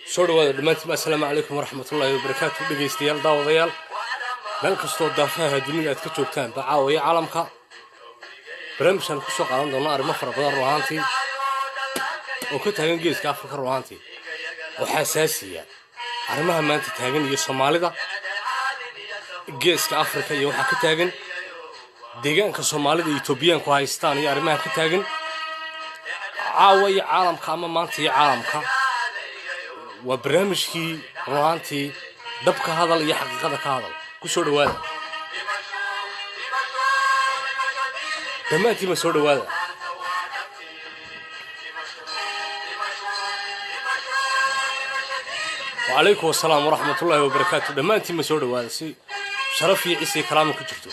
شوروا دمانتي السلام عليكم ورحمة الله وبركاته دقيستيال داوديال مال كستو دافاها دنيا ka joogtaan bacaawiye caalamka barnaamijkan ku soo qaadan doona arrimo fara badan ruuxantii oo ka taagan geeska Afrika ruuxantii waxa asaasiya arrimaha maanta taagan iyo Soomaalida geeska Afrika iyo waxa ka taagan deegaanka Soomaalida iyo Itoobiya ku haystaan iyo arrimaha ka taagan caawiye caalamka ama maanta iyo caalamka وبرنامجكي روحانتي دبك هذا اللي حقيقة هذا كسر هذا دماتي مسور هذا وعليكم السلام ورحمة الله وبركاته دماتي مسور هذا سي شرفي عيسى كلامك كجرتو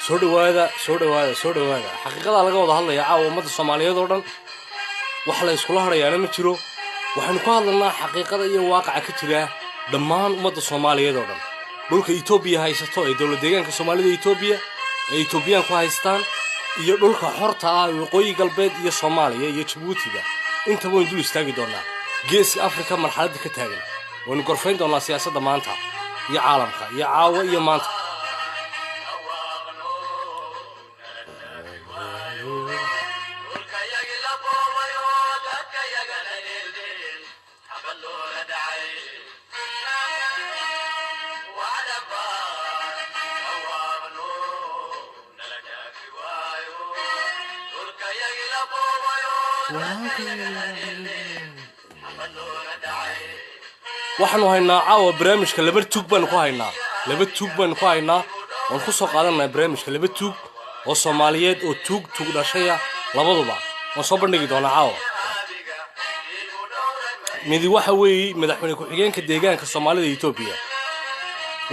سور هذا حقيقة على قول الله يا عاو مدة الصومالية دورن وحلا يسكولها ريانا متشرو waxaan ku hadlaynaa xaqiiqada iyo waaqaca ka jira dhammaan ummadda Soomaaliyeed oo dhan dhulka Itoobiya haysato ee dawlad deegaanka Soomaalida Itoobiya ee Itoobiyaan ku haystaan iyo dhulka xorta ah ee waqooyi galbeed iyo Soomaaliya iyo Djibouti inta weyn dul istaagi doonaa geeska Afrika marxaladda ka taagan waan gorfayn doonaa siyaasadda maanta iyo caalamka iyo caawa iyo maanta waxaanu haynaa caawa barnaamijka laba tuug baan ku haynaa waan ku soo qaadanaa barnaamijka laba tuug oo Soomaaliyeed oo tuug dhashaya labaduba waan soo bandhigi doonaa caawa midi waxa weeye madaxweyne ku xigeenka deegaanka Soomaalida Itoobiya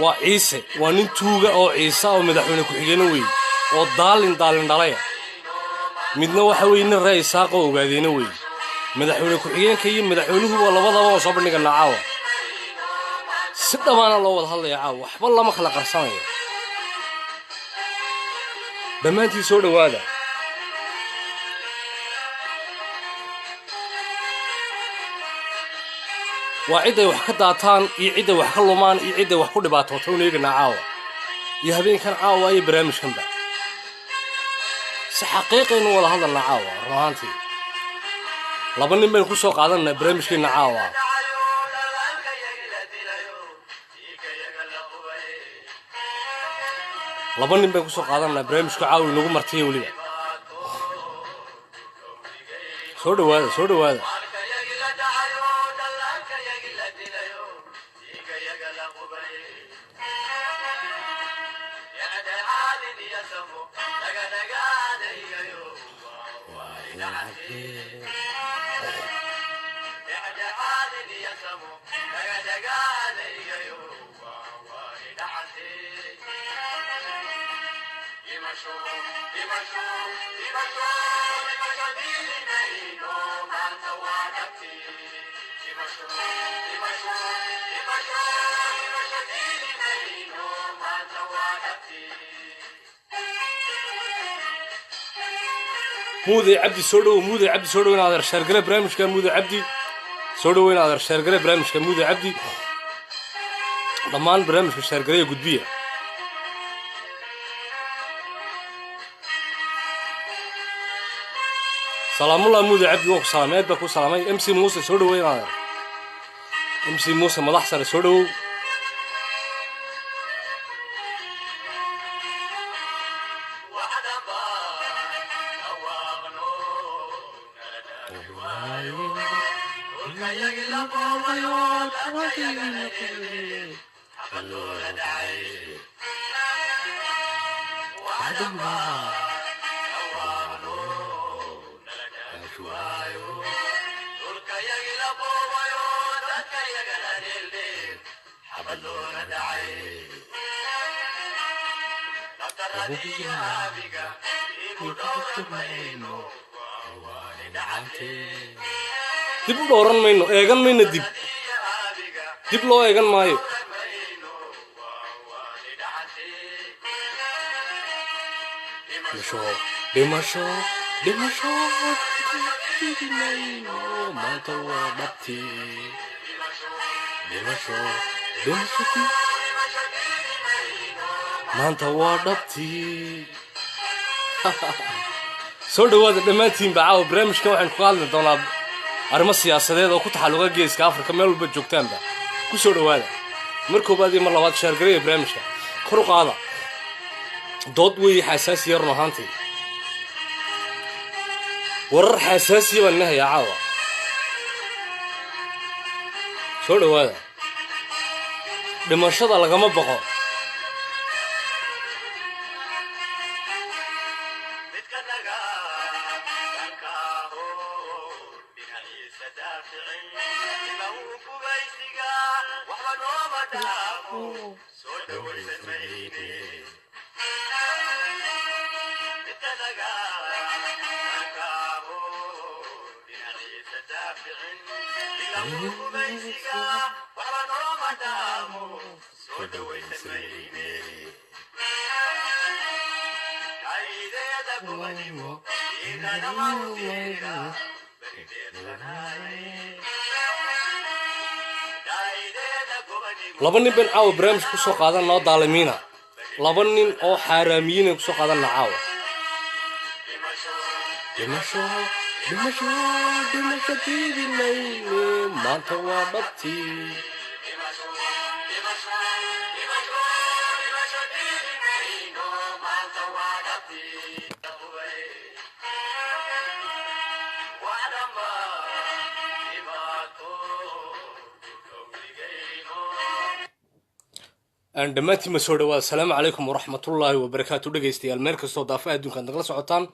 waa Ciise waa nin tuuga oo Ciise oo madaxweyne ku xigeen weeye oo daalin dhalaya midna waxa weeye nin raay saaqo ogaadeyna weeye madaxweyne ku xigeenka iyo madaxweynuhu waa labadaba oo soo bandhiganaa caawa si dhamaana loo wada hadlayaa caawa waxba lama kala qarsanayo dhammaantii soo dhawaada waa ciday wax ka daataan iyo ciday wax ka lumaan iyo ciday wax ku dhibaatooto uneegana caawa iyo habeenkan caawa iyo barnaamijkanba si xaqiiqaynu wada hadalnaa caawa ruuxantii laba nin baan ku soo qaadanaa barnaamijkeena caawa laba nin baan ku soo qaadanaa barnaamijka caawa inagu martay waliba soo dhawaada مودي عبدي سودو إن هذا الشرقلة برامج كان مودي عبدي سودو إن هذا الشرقلة برامج كان مودي عبدي ضمان برامج الشرقلة قطبية سلام الله مودي عبدي وقف سلامات بكو سلامي MC موسى سودو إن هذا MC موسى ملاحسر سودو dib u dhooran mayno eegan mayno dib dib loo eegan maayo. dhimasho dhimasho maanta waa dhabtii dhimasho dhimasho maanta waa dhabtii. soo dhawaada dhammaantiinba caawa barnaamijkan waxaan ku hadli doonaa arrimo siyaasadeed oo ku taxalluqa geeska afrika meel walba joogtaanba ku soo dhawaada. mar koobaad iyo mar labaad shaargareeya barnaamijka kor u qaada. dood weeye xasaasiya run ahaantii, warar xasaasiya baan nahayaa caawa. soo dhawaada. dhimashada lagama baqo. laba nin baan caawa barnaamij ku soo qaadan noo daalimiina. laba nin oo xaaraamiyiin ay ku soo qaadan caawa. dhimasho dhimasho dhimasho diidimayne maanta waa dhabtii. dhammaantiin ma soo dhawaada. asalaamu calaykum waraxmatullaahi wabarakaatu. dhegaystayaal meel kastoo daafaha adduunka ad nagala socotaan.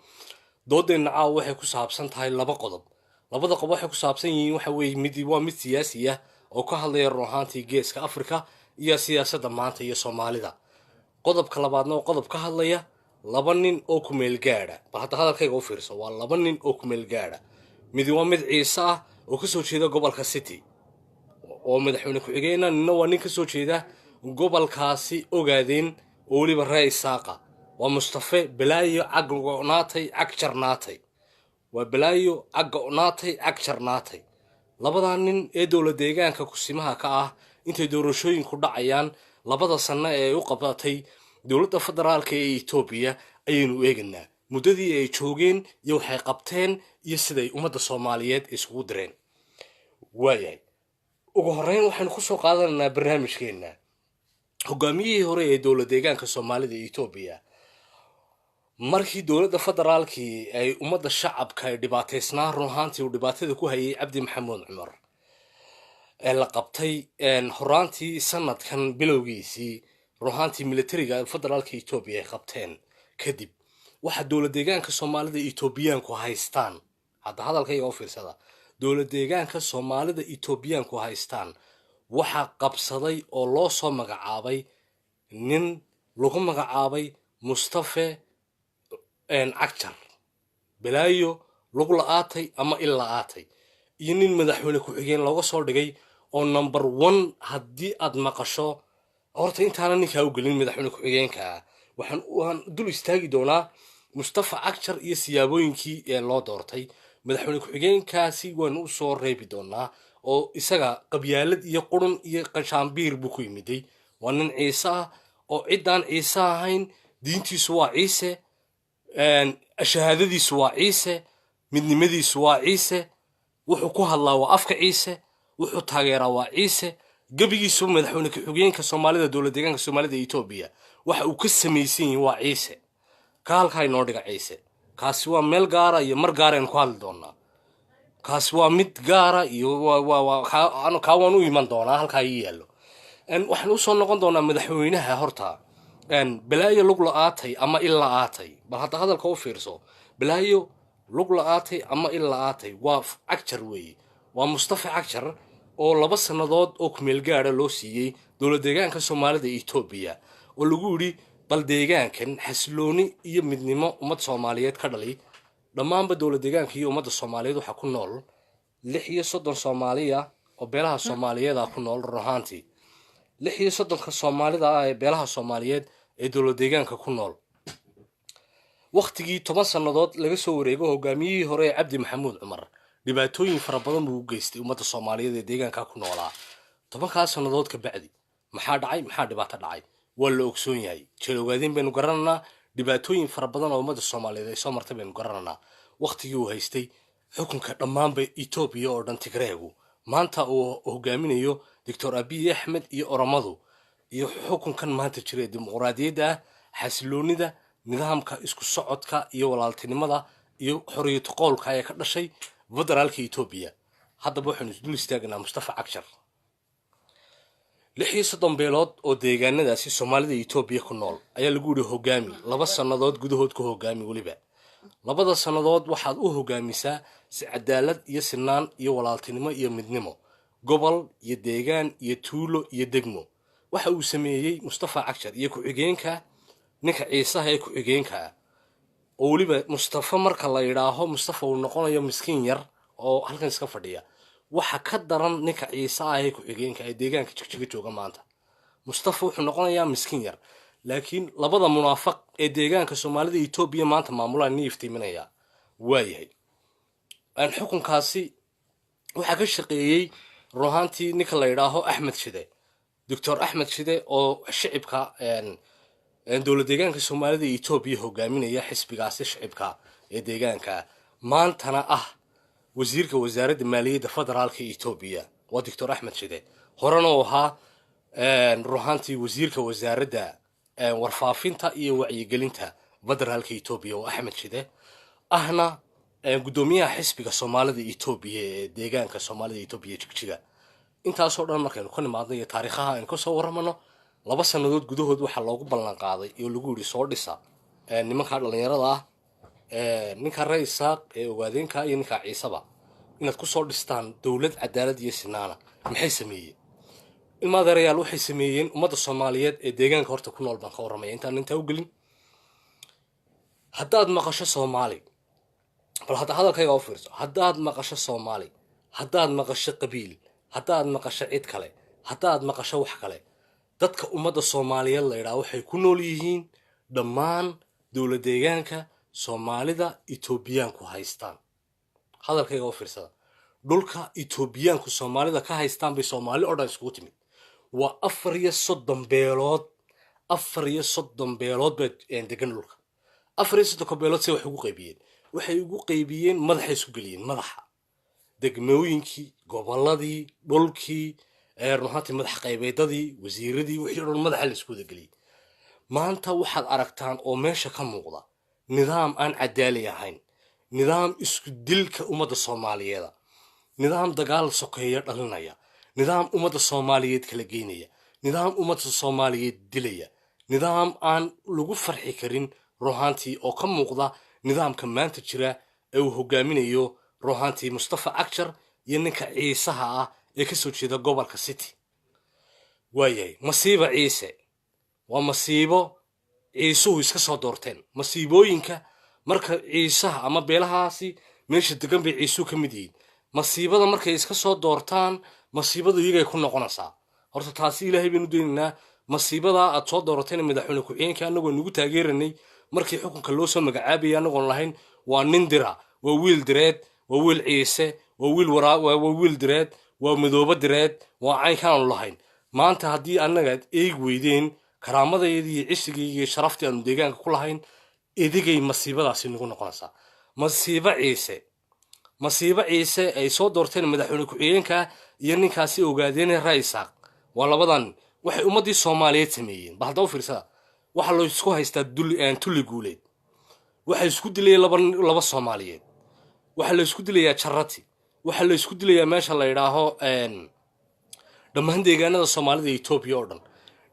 doodeenna caawa waxay ku saabsan tahay laba qodob. labada qodob waxay ku saabsan yihiin waxa weeye mid waa mid siyaasi ah oo ka hadlaya run ahaantii geeska afrika iyo siyaasadda maanta iyo soomaalida. qodobka labaadna oo qodob ka hadlaya laba nin oo ku meel gaadha. bal hadda hadalkayga u fiirso, waa laba nin oo ku meel gaadha. mid waa mid ciise ah oo kasoo jeeda gobolka city oo madaxweyne ku-xigeenna, ninna waa nin kasoo jeeda gobolkaasi ogaadeen oo weliba ree isaaqa. waa mustafe balaayo caggonaatay cag jarnaatay. waa balaayo caggonaatay cag jarnaatay. labadaa nin ee dowlad deegaanka kusimaha ka ah intay doorashooyinku dhacayaan labada sano ee u qabatay dowladda federaalka ee etoobiya ayaynu eegaynaa muddadii ay joogeen iyo waxay qabteen iyo siday ummadda soomaaliyeed isugu direen. waayahay, ugu horreyn waxaynu ku soo qaadanaynaa barnaamijkeenna hogaamiyihii hore ee dowlad deegaanka soomaalida etoobiya. markii dowladda federaalkii ay ummadda shacabka ay dhibaataysnaa run ahaantii uu dhibaatada ku hayay cabdi maxamuud cumar ee la qabtay horaantii sanadkan bilowgiisii run ahaantii militariga federaalka etoobiya ay qabteen kadib waxa dowlad deegaanka soomaalida etoobiyaanku haystaan. hadda hadalkayga u fiirsada. dowlad deegaanka soomaalida etoobiyaanku haystaan waxaa qabsaday oo loo soo magacaabay nin lagu magacaabay mustafe cagjar balaayo lagu la-aatay ama il la-aatay iyo nin madaxweyne ku-xigeen looga soo dhigay oo number 1 haddii aad maqasho. horta intaana ninkaa u gelin madaxweyne ku-xigeenka waxaan dul istaagi doonaa mustafa cagjar iyo siyaabooyinkii ee loo doortay. madaxweyne ku-xigeenkaasi waanu u soo reebi doonaa oo isaga qabyaalad iyo qurun iyo qashaambiir buu ku yimiday. waa nin ciise ah oo ciddaan ciise ahayn diintiisu waa ciise, shahaadadiisu waa ciise, midnimadiisu waa ciise, wuxuu ku hadlaa waa afka ciise, wuxuu taageeraa waa ciise. gebigiisu madaxweyne ku-xigeenka soomaalida dowlad deegaanka soomaalida etoobiya waxa uu ka samaysan yahay waa ciise. ka halkaa inoo dhiga ciise. kaasi waa meel gaara iyo mar gaaraynu ku hadli doonaa. kaasi waa mid gaara iyo kaa waan u iman doonaa halkaa ii yaallo. waxaan usoo noqon doonaa madaxweynaha. horta balaayo lug la-aatay ama il la-aatay. bal hadda hadalka u fiirso. balaayo lug la-aatay ama il la-aatay waa cagjar weeye. waa mustafa cagjar oo 2 sannadood oo kumeel gaadha loo siiyey dowlad deegaanka soomaalida etoobiya oo lagu yidhi bal deegaankan xasilooni iyo midnimo ummad soomaaliyeed ka dhalay. dhammaanba dowlad deegaanka iyo ummadda soomaaliyeed waxaa ku nool 36 Soomaaliya oo beelaha Soomaaliyeed ku nool ruhaantii 36 Soomaalida ee beelaha Soomaaliyeed ee dowlad deegaanka ku nool waqtigii 10 sanadood laga soo wareego hogaamiyihii hore Cabdi Maxamuud Cumar dhibaatooyin fara badan uu geystay ummadda Soomaaliyeed ee deegaanka ku noolaa 10 sanadood ka bacdi maxaa dhibaato dhacay waa la ogsoon yahay jilowgaadin baynu garananaa dhibaatooyin fara badan oo ummadda Soomaaliyeed ay soo martay baynu garananaa waqtigii uu haystay xukunka dhammaanba Itoobiya oo dhan Tigreegu maanta uu hogaaminayo Dr. Abiy Ahmed iyo Oromadu iyo xukunkan maanta jiray dimuqraadiyadda xasiloonida nidaamka isku socodka iyo walaaltinimada iyo xorriyad qowlka ay ka dhashay federaalka Itoobiya hadda waxaan isdul istaagnaa Mustafa Cagshar 36 beelood oo deegaanadaasi Soomaalida Itoobiya ku nool ayaa lagu yiri hogaami 2 sanadood gudahood ku hogaami waliba 2 sanadood waxaad u hogaamisaa si cadaalad iyo sinaan iyo walaaltinimo iyo midnimo gobol iyo deegaan iyo tuulo iyo degmo waxa uu sameeyay Mustafa Cagshar iyo ku-xigeenka ninka Ciise ee ku-xigeenka oo waliba Mustafa marka la yiraahdo Mustafa uu noqonayo miskiin yar oo halkan iska fadhiya waxa ka daran ninka Ciise ee ku-xigeenka ee deegaanka jigjiga jooga maanta Mustafa wuxuu noqonayaa miskiin yar laakiin labada munaafaq ee deegaanka Soomaalida Itoobiya maanta maamulaan iftiiminaya waayahay aan xukunkaasi waxa ka shaqeeyay ruhaantii ninka la yiraahdo Axmed Shide Dr. Axmed Shide oo shicibka dowlad deegaanka Soomaalida Itoobiya hogaaminaya xisbigaasi shicibka ee deegaanka maantana wasiirka wasaaradda maaliyadda federaalka Itoobiya waa Dr. Axmed Shide horena oo ahaa ruhaantii wasiirka wasaaradda warfaafinta iyo wacyigelinta federaalka Itoobiya oo Axmed Shide ahna gudoomiyaha xisbiga Soomaalida Itoobiya ee deegaanka Soomaalida Itoobiya jigjiga intaas oo dhan markaynu ka nimaadno iyo taariikhaha aan ka soo waramano 2 sanadood gudahood waxa loogu ballan qaaday iyo lagu yiri soo dhisa nimanka dhalinyarada ninka Raisaaq ee ogaadeenka iyo ninka Ciisaba inaad ku soo dhistaan dawlad cadaalad iyo sinaana maxay sameeyeen ilmaadareyaal waxay sameeyeen ummadda Soomaaliyeed ee deegaanka horta ku nool baan ka waramay inta u gelin haddaad maqasho Soomaali bal hadalkayga u fiirso haddaad maqasho Soomaali haddaad maqasho qabiil haddaad maqasho cid kale haddaad maqasho wax kale dadka ummadda Soomaaliyeed la yiraahdo waxay ku nool yihiin dhammaan dowlad deegaanka Soomaalida Itoobiyaanku haystaan hadalkayga u fiirsada dhulka Itoobiyaanku Soomaalida ka haystaan bay Soomaali oo dhan isku timid waa 34 beelood 34 beelood baa degan dhulka 34 beelood si waxay ugu qaybiyeen madaxa isku galiyeen madaxa degmooyinkii goboladii dhulkii ruhaantii madax qaybeedadii wasiiradii wixii dhan madaxa la isku galiyay maanta waxaad aragtaan oo meesha ka muuqda nidaam aan cadaali ahayn nidaam isku dilka ummadda Soomaaliyeed nidaam dagaal sokeeyo dhalinaya nidaam ummadda Soomaaliyeed kala geynaya nidaam ummadda Soomaaliyeed dilaya nidaam aan lagu farxi karin ruhaantii oo ka muuqda nidaamka maanta jira ee uu hogaaminayo ruhaantii Mustafa Cagshar iyo ninka Ciisaha ee ka soo jeeda gobolka City waayay masiibo Ciise waa masiibo Ciisuhu iska soo doorteen masiibooyinka marka Ciisaha ama beelahaasi meesha degan bay Ciisuhu ka mid yihiin masiibada markay iska soo doortaan masiibadu iyaga ku noqonaysaa horta taasi Ilaahay baynu deeninaa masiibada aad soo doorateen madaxweyne ku-xigeenka anagoo nagu taageeranay markii xukunka loo soo magacaabay anagoon lahayn waa nin dira waa wiil direed waa wiil Ciise waa wiil direed waa midooba direed waa caynkaan lahayn maanta haddii annaga eeg weydeen karaamadeedii iyo cisigeedii iyo sharaftii aanu deegaanka ku lahayn edigay masiibadaasi nagu noqonaysaa masiibo Ciise ay soo doorteen madaxweyne ku-xigeenka iyo ninkaasi ogaadeen Raisaaq waa labadan waxay ummadii Soomaaliyeed sameeyeen bal hadda u fiirsada waxa loo isku haystaa tulli guuleed waxa isku dilay laba Soomaaliyeed waxa la isku dilayaa Charati waxa la isku dilayaa meesha la yiraahdo dhammaan deegaanada Soomaalida Itoobiya oo dhan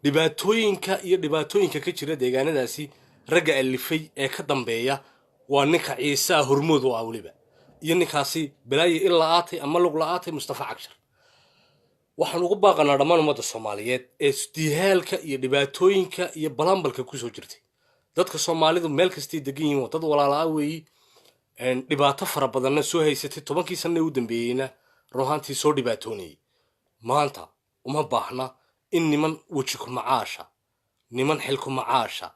dhibaatooyinka ka jira deegaanadaasi ragga alifay ee ka dambeeya waa ninka Ciise hormood oo waliba iyo ninkaasi balaayi ilaa aatay ama lug la'aatay Mustafa Cagshar waxaan ugu baaqanaa dhammaan ummadda Soomaaliyeed ee istihaalka iyo dhibaatooyinka iyo balanbalka ku soo jirtay dadka Soomaalidu meel kasta degan yihiin dad walaalo weey dhibaato fara badan soo haysatay 10 sano u dambeeyayna ruhaantii soo dhibaatoonay maanta uma baahna in niman weji ku macaasha, niman xil ku macaasha,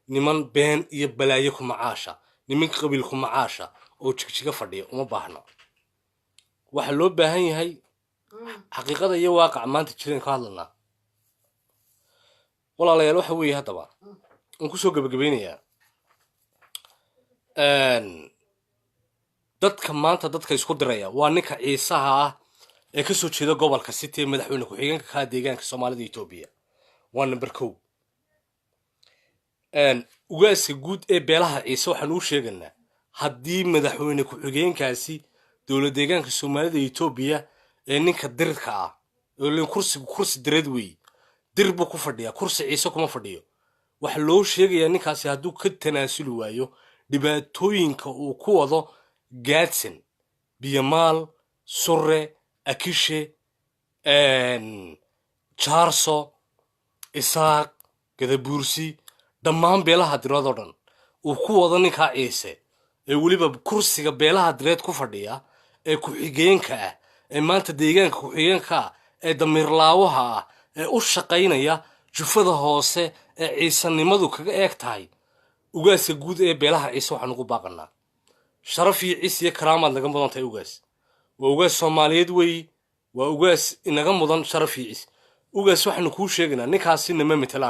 niman been iyo balaayo ku macaasha, niman qabiil ku macaasha oo jigjiga fadhiya uma baahna. waxa loo baahan yahay xaqiiqada iyo waaqaca maanta jireen ka hadlanaa. walaalayaal waxa weeye haddaba aan kusoo gabagabeynayaa dadka maanta dadka isku diraya waa ninka ciisaha ah ee kasoo jeeda gobolka city ee madaxweyne ku-xigeenka ka deegaanka soomaalida Itoobiya. waa number 2. ugaaska guud ee beelaha ciise waxaan u sheeganaa haddii madaxweyne ku-xigeenkaasi dowlad deegaanka soomaalida Itoobiya ee ninka dirka ah oo kursi direed weey dir buu ku fadhiyaa, kursi ciise kuma fadhiyo. waxa loo sheegayaa ninkaasi hadduu ka tanaasuli waayo dhibaatooyinka uu ku wado gaadsan biyamaal surre akishe jaarso isaaq gadabuursi dhammaan beelaha direed oo dhan uu ku wado ninkaa ciise ee weliba kursiga beelaha direed ku fadhiya ee ku-xigeenka ah ee maanta deegaanka ku-xigeenka ah ee damiirlaawaha ah ee u shaqaynaya jufada hoose ee ciisanimadu kaga eeg tahay. ugaaska guud ee beelaha ciise waxaan ugu baaqanaa sharaf iyo ciis iyo karaamaad naga mudan tahay. waa ugaas Soomaaliyeed weey, waa ugaas inaga mudan sharaf iyo ciis. ugaas waxaanu kuu sheegaynaa ninkaasi nama metelo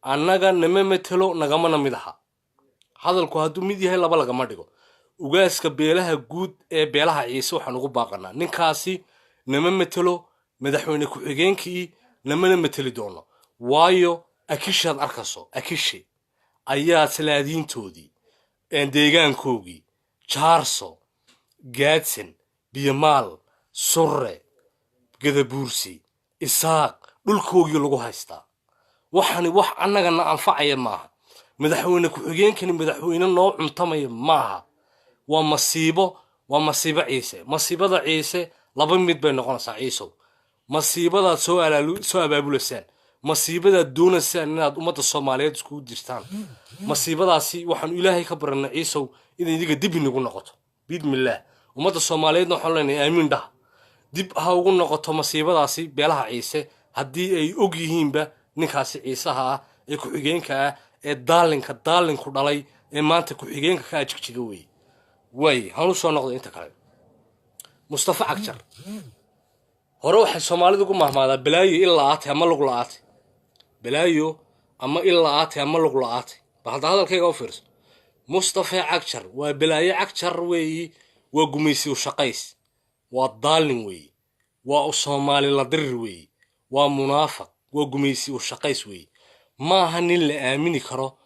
annaga nama metelo nagamana mid aha. hadalku hadduu mid yahay laba lagama dhigo. ugaaska beelaha guud ee beelaha ciise waxaan ugu baaqanaa ninkaasi nama metelo, madaxweyne ku-xigeenkii namana meteli doono. waayo akishaad arkayso akishe ayaa salaadiintoodii deegaankoogii jaarso gaadsan biyamaal surre gadabuursi isaaq dhulkoogii lagu haystaa. waxani wax annagana anfacaya maaha. madaxweyne ku-xigeenkani madaxweyne noo cuntamaya maaha. waa masiibo ciise. masiibada ciise laba mid bay noqonaysaa. ciisow masiibadaad soo abaabulasaan, masiibadaad doonaysaan inaad ummadda Soomaaliyeed isku dirtaan, masiibadaasi waxaan ilaahay ka baranay ciisow inay idiga dib inagu noqoto biidmillaah. ummadda Soomaaliyeedna waxaan leenahay aamiin dhah, dib ha ugu noqoto masiibadaasi beelaha ciise haddii ay og yihiinba ninkaasi ciisaha ah ee ku-xigeenka ah ee daalinku dhalay ee maanta ku-xigeenka ka jigjiga way hanu soo noqday. inta kale Mustafa Cagjar hore waxay Soomaalidu ugu mahmaadaa balaayo ilaa aatay ama lug la'aatay, balaayo ama ilaa aatay ama lug la'aatay. bal hadalkayga u fiirso. Mustafa Cagjar waa balaayo. Cagjar weey waa gumaysi u shaqays, waa daalin weey, waa Soomaali la dirir weey, waa munaafiq, waa gumaysi u shaqays weey. maaha nin la aamini karo,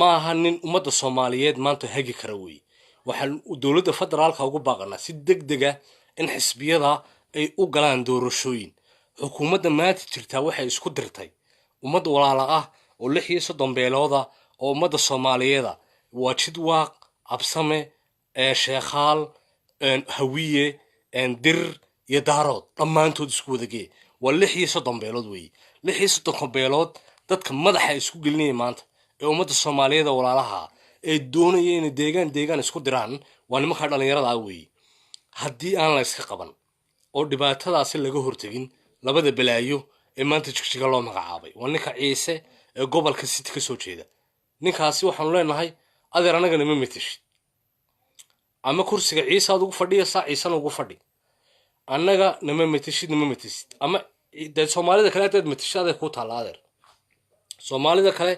maaha nin ummadda Soomaaliyeed maanta hagi kara weey. waxaan dowladda federaalka ugu baaqanaa si degdeg ah in xisbiyada ay u galaan doorashooyin. xukuumadda maanta jirtaa waxay isku dirtay ummad walaala ah oo 36 beelooda oo ummadda Soomaaliyeed waa Jidwaaq, Absame, Sheekhaal, Hawiye, Dir iyo Daarood dhammaantood isku wadagee. waa 36 beelood weey. 36 beelood dadka madaxa isku gelinaya maanta ee ummadda Soomaaliyeed walaalaha ee doonaya in deegaan isku diraan waa nimanka dhalinyarada weey. haddii aan la iska qaban oo dhibaatadaasi laga hortagin labada balaayo ee maanta jigjiga loo magacaabay waa ninka ciise ee gobolka city ka soo jeeda. ninkaasi waxaan leenahay adeer anaga nama meteshid, ama kursiga ciise aad ugu fadhiyaysaa ciisana ugu fadhi. annaga nama meteshid ama Soomaalida kale haddaad meteshaad ku taala adeer. Soomaalida kale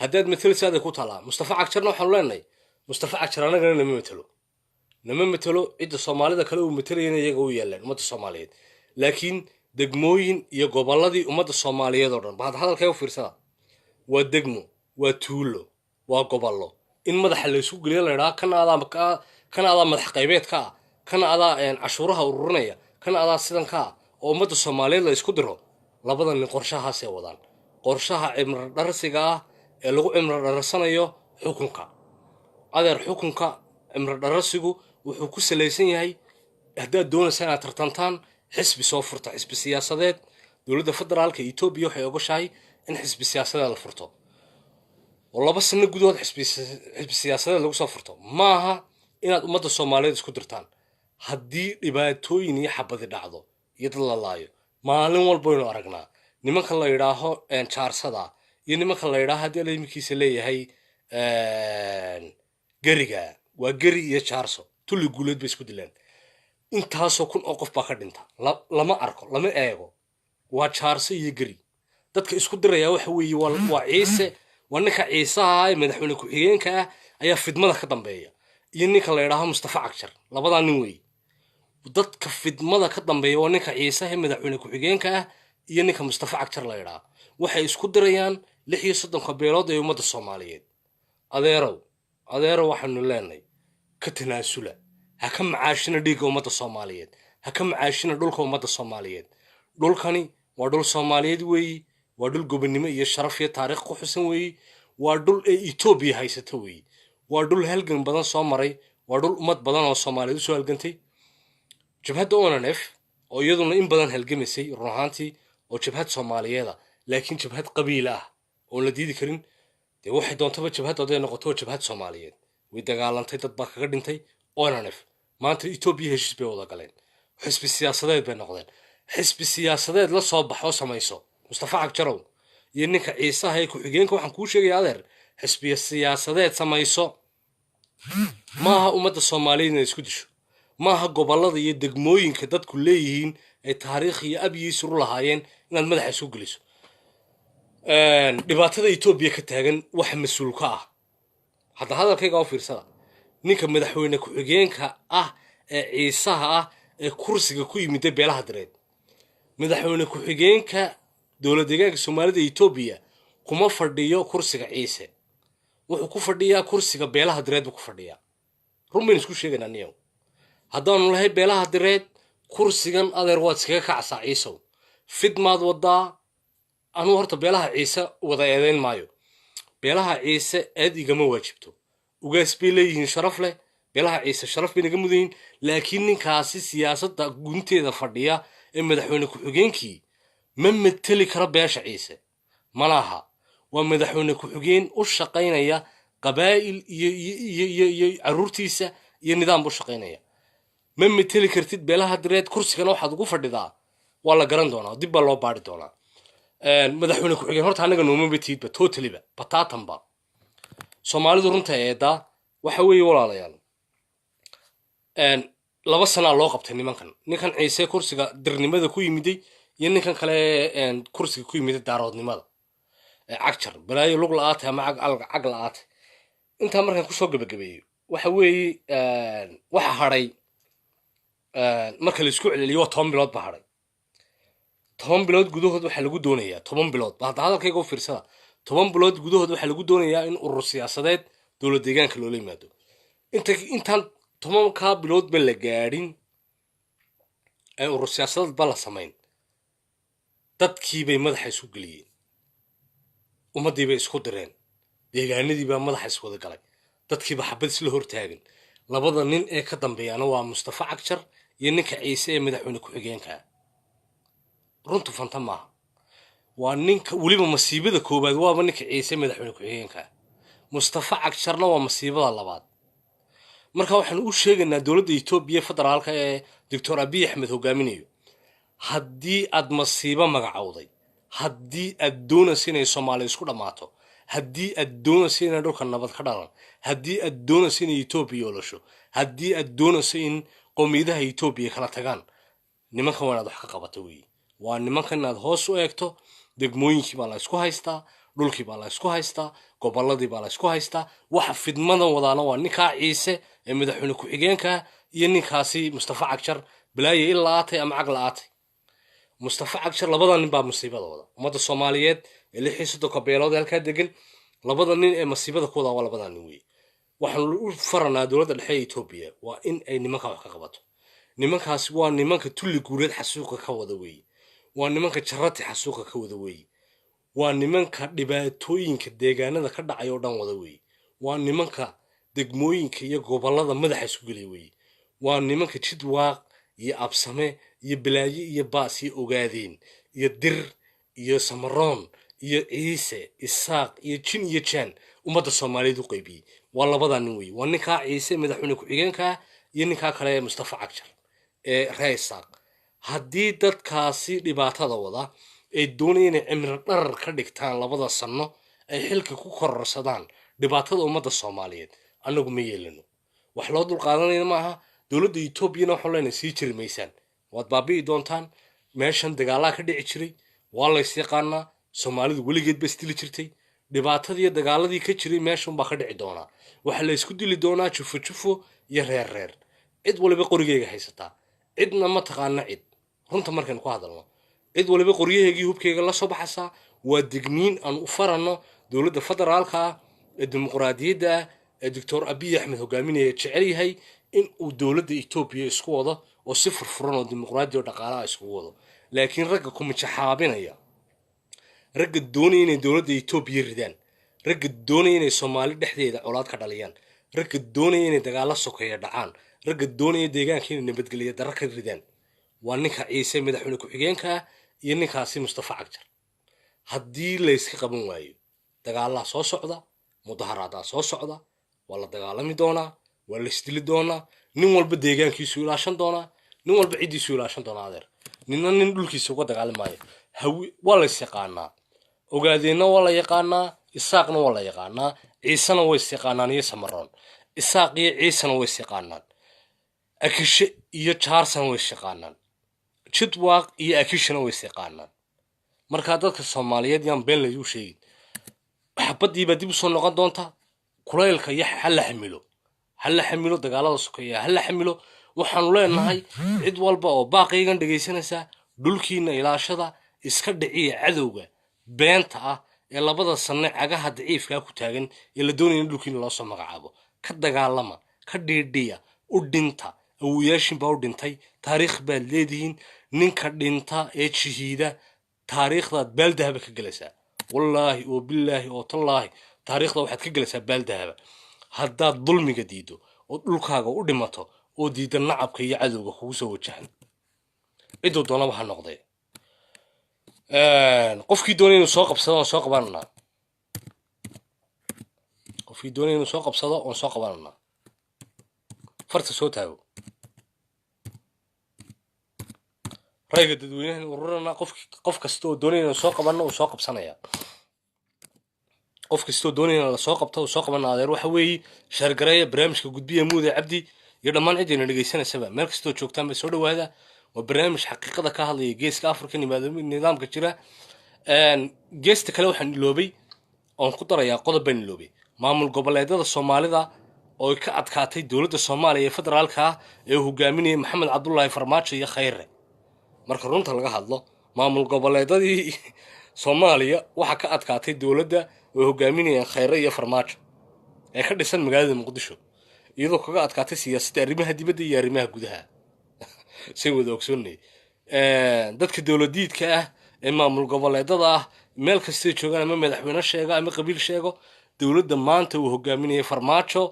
haddaad metelaysaad ku taala. Mustafa Cagjarna waxaan leenahay Mustafa Cagjar anaga nama metelo cidda Soomaalida kale uu metelayna iyaga u yeelan ummadda Soomaaliyeed. laakiin degmooyin iyo gobolladii ummadda Soomaaliyeed oo dhan baad hadalkay u fiirsada. waa degmo, waa tuulo, waa gobollo in madaxa la isku geliyo la yiraahdo kana adaa madax qaybeedka ah, kana adaa cashuuraha ururinaya, kana adaa sidan ka oo ummadda Soomaaliyeed la isku diro. labadan nin qorshahaas ay wadaan, qorshaha cimri dharsiga ah ee lagu cimri dharsanayo xukunka. adeer xukunka cimri dharsigu wuxuu ku salaysan yahay haddaad doonaysaa inaad tartantaan xisbi soo furta, xisbi siyaasadeed. dowladda federaalka Itoobiya waxay ogashahay in xisbi siyaasadeed la furto oo 2 sano gudahood xisbi siyaasadeed lagu soo furto. maaha inaad ummadda Soomaaliyeed isku dirtaan. haddii dhibaatooyin iyo xabadi dhacdo iyo dad la laayo maalin walbaynu aragnaa nimanka la yidhaaho jaarsada iyo nimanka la yidhaaho haddii alla iminkiisa leeyahay geriga waa geri iyo jaarso tulli guuleed bay isku dilaan intaasoo kun oo qof baa ka dhinta lama arko lama eego waa jaarso iyo geri dadka isku dirayaa waxa weeye waa ciise waa ninka ciisaha ee madaxweyne ku-xigeenka ah ayaa fidmada ka dambeeya iyo ninka la yidhaaho mustafa cagjar labadaa nin weeye dadka fidmada ka dambeeya waa ninka ciisaha ee madaxweyne ku-xigeenka ah iyo ninka mustafa cagjar la yidhaaho waxay isku dirayaan 36 beelood ee ummadda soomaaliyeed adeerow waxaanu leenahay ka tanaasula ha ka macaashina dhiigga ummadda soomaaliyeed ha ka macaashina dhulka ummadda soomaaliyeed dhulkani waa dhul soomaaliyeed weeyi waa dhul gobonnimo iyo sharaf iyo taariikh ku xusan weeyi waa dhul ee etoobiya haysata weeyi waa dhul halgan badan soo maray waa dhul ummad badan oo soomaaliyeed usoo halgantay jabhadda onanf oo iyaduna in badan halgamaysay run ahaantii oo jabhad soomaaliyeeda laakiin jabhad qabiil ah oon la diidi karin dee waxay doontaba jabhadooday noqoto jabhad soomaaliyeed way dagaalantay dad baa kaga dhintay onanf maanta etoobiya heshiis bay wada galeen xisbi siyaasadeed bay noqdeen xisbi siyaasadeed la soo baxoo samayso mustafa cagjarow iyo ninka ciisaha ee ku-xigeenka waxaan kuu sheegaya adeer xisbiya siyaasadeed samayso maaha ummadda soomaaliyeed inay isku disho maaha gobollada iyo degmooyinka dadku leeyihiin ay taariikh iyo abyiisuru lahaayeen inaad madaxa isku geliso dhibaatada etoobiya ka taagan waxa mas-uul ka ah hadda hadalkayga oo fiirsada ninka madaxweyne ku-xigeenka ah ee ciisaha ah ee kursiga ku yimiday beelaha direed madaxweyne ku-xigeenka dowlad deegaanka soomaalida etoobiya kuma fadhiyo kursiga ciise wuxuu ku fadhiyaa kursiga beelaha direed buu ku fadhiyaa run baynu isku sheegaynaa niyow haddaanu lahay beelaha direed kursigan adeer waad iskaga kacsaa ciisow fidmaad wadaa anuu horta beelaha ciise wada eedayn maayo beelaha ciise aad igama waajibto ugaas bay leeyihiin sharaf leh beelaha ciise sharaf bay naga mudayiin laakiin ninkaasi siyaasadda gunteeda fadhiya ee madaxweyne ku-xigeenkii ma mateli kara beesha ciise malaha waa madaxweyne ku-xigeen u shaqaynaya qabaa'il iyo caruurtiisa iyo nidaam buu shaqaynaya ma mateli kartid beelaha direed kursigana waxaad ugu fadhidaa waa la garan doonaa dib baa loo baari doonaa madaxweyne ku-xigeen horta annaga nooma batiidba totaliba bataatanba soomaalidu runta eedaa waxa weeye walaalayaal 2 sanaa loo qabtay ninkan ciise kursiga dirnimada ku yimiday iyo ninkan kale kursiga ku yimiday daaroodnimada cagjar balaayo lug la-aatay ama cag la-aatay intaa markaan kusoo gabagabeeyo waxa weeye waxa hadhay marka la isku celceliyo waa 10 bilood ba hadhay 10 bilood gudahood waxaa lagu doonayaa 10 bilood hadda hadalkayga u fiirsada 10 bilood gudahood waxaa lagu doonayaa in urur siyaasadeed dowlad deegaanka loola yimaado intaan 10 bilood ba la gaadhin ee urur siyaasadeed ba la samayn dadkii bay madaxa isu geliyeen ummaddii bay isku direen deegaanadii baa madaxa is wada galay dadkiiba xabad isla hortaagan labada nin ee ka dambeeyana waa mustafa cagjar iyo ninka ciise ee madaxweyne ku-xigeenka runtu fanta maaha waa ninka weliba masiibada koobaad waaba ninka ciise madaxweyne ku-xigeenka mustafa cagjarna waa masiibada labaad marka waxaan u sheegaynaa dowladda etoobiya federaalka ee doctor abiy axmed hogaaminayo haddii aad masiibo magacowday haddii aad doonaysa inay soomaaliya isku dhammaato haddii aad doonaysa inay dhulka nabad ka dhalan haddii aad doonaysa inay etoobiya olasho haddii aad doonaysa in qowmiyadaha etoobiya kala tagaan nimankan waa inaad wax ka qabato weeye waa nimankan inaad hoos u eegto degmooyinkii baa la isku haystaa dhulkii baa la isku haystaa gobolladii baa la isku haystaa waxa fidmadan wadaana waa ninkaa ciise ee madaxweyne ku-xigeenka iyo ninkaasi mustafa cagjar balaaye in la-aatay ama cag la-aatay mustafa cagjar labada nin baa masiibada wada ummadda soomaaliyeed ee 36 beelood halkaa degan labada nin ee masiibada ku wadaa waa labada nin weeye waxaan u faranaa dowladda dhexe ee etoobiya waa in ay nimanka wax ka qabato nimankaasi waa nimanka tulli guureed xasuuqa ka wada weeye waa nimanka jarati xasuuqa ka wada weeye waa nimanka dhibaatooyinka deegaanada ka dhacay oo dhan wada weeye waa nimanka degmooyinka iyo gobollada madaxa isku geliya weeye waa nimanka jidwaaq iyo absame iyo balaaye iyo baas iyo ogaadeen iyo dir iyo samaroon iyo ciise isaaq iyo jin iyo jaan ummadda soomaaliyeed u qaybiyey waa labada nin weeye waa ninkaa ciise madaxweyne ku-xigeenka iyo ninkaa kale ee mustafa cagjar ee ree isaaq haddii dadkaasi dhibaatada wada ay doonayeen inay cimri dharar ka dhigtaan labada sano ay xilka ku kororsadaan dhibaatada ummadda soomaaliyeed annagu ma yeelano wax loo dulqaadanayna maaha dowladda etoobiyana waxaan leenahay sii jiri maysaan waad baabi'i doontaan meeshan dagaalaa ka dhici jiray waa lays yaqaanaa soomaalidu weligeed ba isdili jirtay dhibaatadii dagaaladii ka jiray meeshanbaa ka dhici doonaa waxaa la isku dili doonaa jufo jufo iyo reer reer cid waliba qorigeyga haysataa cidna ma taqaana cid runta markaynu ku hadalno cid waliba qoryaheegii hubkeyga la soo baxasaa waa digniin aan u faranno dowladda federaalka ah ee dimuqraadiyadda ah ee doctor abiy axmed hogaaminaya jecel yahay in uu dowladda etoobiya isku wado oo si furfuran oo dimuqraadi oo dhaqaalaha iskugu wado laakiin ragga ku mijaxaabinaya ragga doonaya inay dowladda etoobiya ridaan ragga doonaya inay soomaali dhexdeeda colaad ka dhaliyaan ragga doonaya inay dagaalo sokeeya dhacaan ragga doonaya deegaanka inay nabadgelyo darro ka ridaan waa ninka ciise madaxweyne ku-xigeenka ah iyo ninkaasi mustafa cagjar haddii layska qaban waayo dagaalaa soo socda mudaharaadaa soo socda waa la dagaalami doonaa waa la isdili doonaa nin walba deegaankiisu ilaashan doonaa nin walba ciddiisu ilaashan doonaa adeer ninna nin dhulkiisa uga dagaalami maayo waa lays yaqaanaa ogaadeenna waa la yaqaanaa isaaqna waa la yaqaanaa ciisena way is yaqaanaan iyo samaroon isaaq iyo ciisena way is yaqaanaan akishe iyo jaarsana way is yaqaanaan jidwaaq iyo akishana way is yaqaanaan markaa dadka soomaaliyeed yaan been layu sheegin xabaddiibaa dib usoo noqon doonta kulaylka iyo hala xamilo dagaalada sokeeya hala xamilo waxaanu leenahay cid walba oo baaqaygan dhegaysanaysa dhulkiina ilaashada iska dhiciya cadowga beenta ah ee labada sanne cagaha daciifkaa ku taagan ee la doonaya in dhulkiina loo soo magacaabo ka dagaalama ka dhiidhiya u dhinta awoyaashin baa u dhintay taariikh baad leedihiin ninka dhinta ee shahiida taariikhdaad baaldahaba ka gelaysaa wallaahi oo bilaahi oo tallaahi taariikhda waxaad ka gelaysaa baaldahaba haddaad dulmiga diido oo dhulkaaga u dhimato oo diida nacabka iyo cadowga kugu soo wajahan ciduu doonaba ha noqdee qofkii doonaya inuu soo qabsado waan soo qabananaa qofkii doonaya inuu soo qabsado waan soo qabananaa farta soo taago rayga dadweynahan ururana qof kasta oo doonaya inuu soo qabanno uu soo qabsanayaa qof kastoo doonaya in la soo qabto uu soo qabana adeer waxa weeye shaargareeya barnaamijka gudbiya muude cabdi iyo dhammaan ciddayna dhegaysanaysaba meel kastoo joogtaan bay soo dhawaada waa barnaamij xaqiiqada ka hadlaya geeska afrika nidaamka jira geesta kale waxaan iloobay oon ku darayaa qodob baan iloobay maamul goboleedyada soomaalida oo ka adkaatay dowladda soomaaliya ee federaalka ah ee uu hogaaminayay maxamed cabdullaahi farmaajo iyo khayre marka runta laga hadlo maamul goboleedyadii soomaaliya waxaa ka adkaatay dowladda oo hogaaminayaan khayre iyo farmaajo ee ka dhisan magaalada muqdisho iyadoo kaga adkaatay siyaasadda arrimaha dibadda iyo arrimaha gudaha say wada ogsoonnay dadka dowladiidka ah ee maamul goboleedada ah meel kastay joogaan ama madaxweyne sheego ama qabiil sheego dowladda maanta uu hogaaminayay farmaajo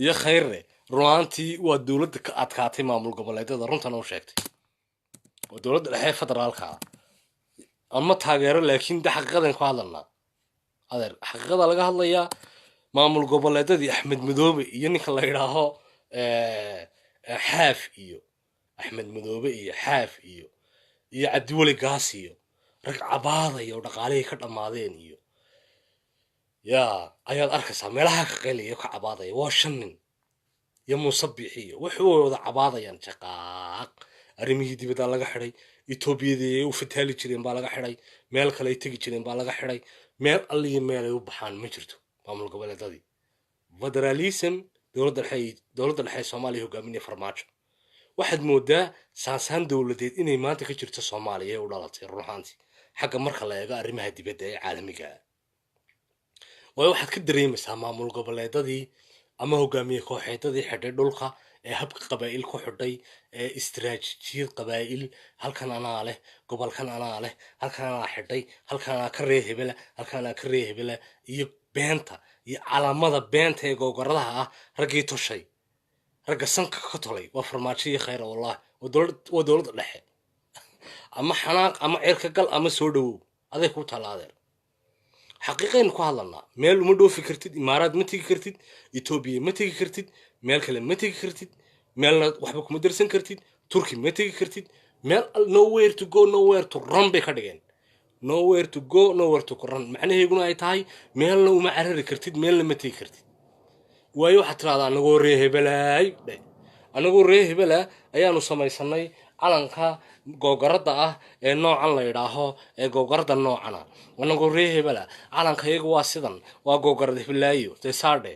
iyo khayre runaantii waa dowladda ka adkaatay maamul goboleedada runtana u sheegtay waa dowladda dhexe federaalka ah ama taageero laakiin de xaqiiqadan ku hadlanaa adeer xaqiiqada laga hadlayaa maamul goboleedadii axmed madoobe iyo ninka la yidhaaho xaaf iyo axmed madoobe iyo xaaf iyo cabdiweli gaas iyo rag cabaadaya oo dhaqaalihii ka dhammaadeen iyo yaa ayaad arkaysaa meelaha ka qaylaya ka cabaadaya waa 5 nin iyo muuse biixi iyo wuxuu wada cabaadayaan shaqaaq arrimihii dibadda laga xidhay etoobiyadii ay u fataali jireen baa laga xidhay meel kale ay tegi jireen baa laga xidhay meel alliyo meel ay u baxaan ma jirto maamul goboleedadii federalism dowladda dhexe soomaaliya hogaaminaya farmaajo waxaad moodaa saasaan dowladeed inay maanta ka jirto soomaaliya ee u dhalatay run ahaantii xagga marka la eego arrimaha dibadda ee caalamiga ah waayo waxaad ka dareemaysaa maamul goboleedadii ama hogaamiye kooxeedadii xidhay dhulka ee habka qabaa'il ku xidhay ee istiraatiijiyad qabaa'il halkan anaa leh gobolkan anaa leh halkan anaa xidhay halkan anaa ka ree hebela halkan anaa ka ree hebela iyo beenta iyo calaamada beenta ee googoradaha ah raggii toshay ragga sanka ka tolay waa farmaajo iyo khayra wallahi waa dowladda dhexe ama xanaaq ama cirka gal ama soo dhawow aday ku taala adeer xaqiiqaynu ku hadlanaa meel uma dhoofi kartid imaaraad ma tegi kartid etoobiya ma tegi kartid meel kale ma tegi kartid meelna waxba kuma darsan kartid turki ma tegi kartid meel nowhere to go nowhere to run bay ka dhigeen nowhere to go nowhere to run macnaheeguna ay tahay meelna uma carari kartid meelna ma tegi kartid waayo waxaad tiraahdaa anagoo ree hebelaay dhe anagoo ree hebela ayaanu samaysanay calanka googarada ah ee noocan la yidhaaho ee googarada noocana anagoo ree hebela calanka iyagu waa sidan waa googarada hebelaayo dee saadhe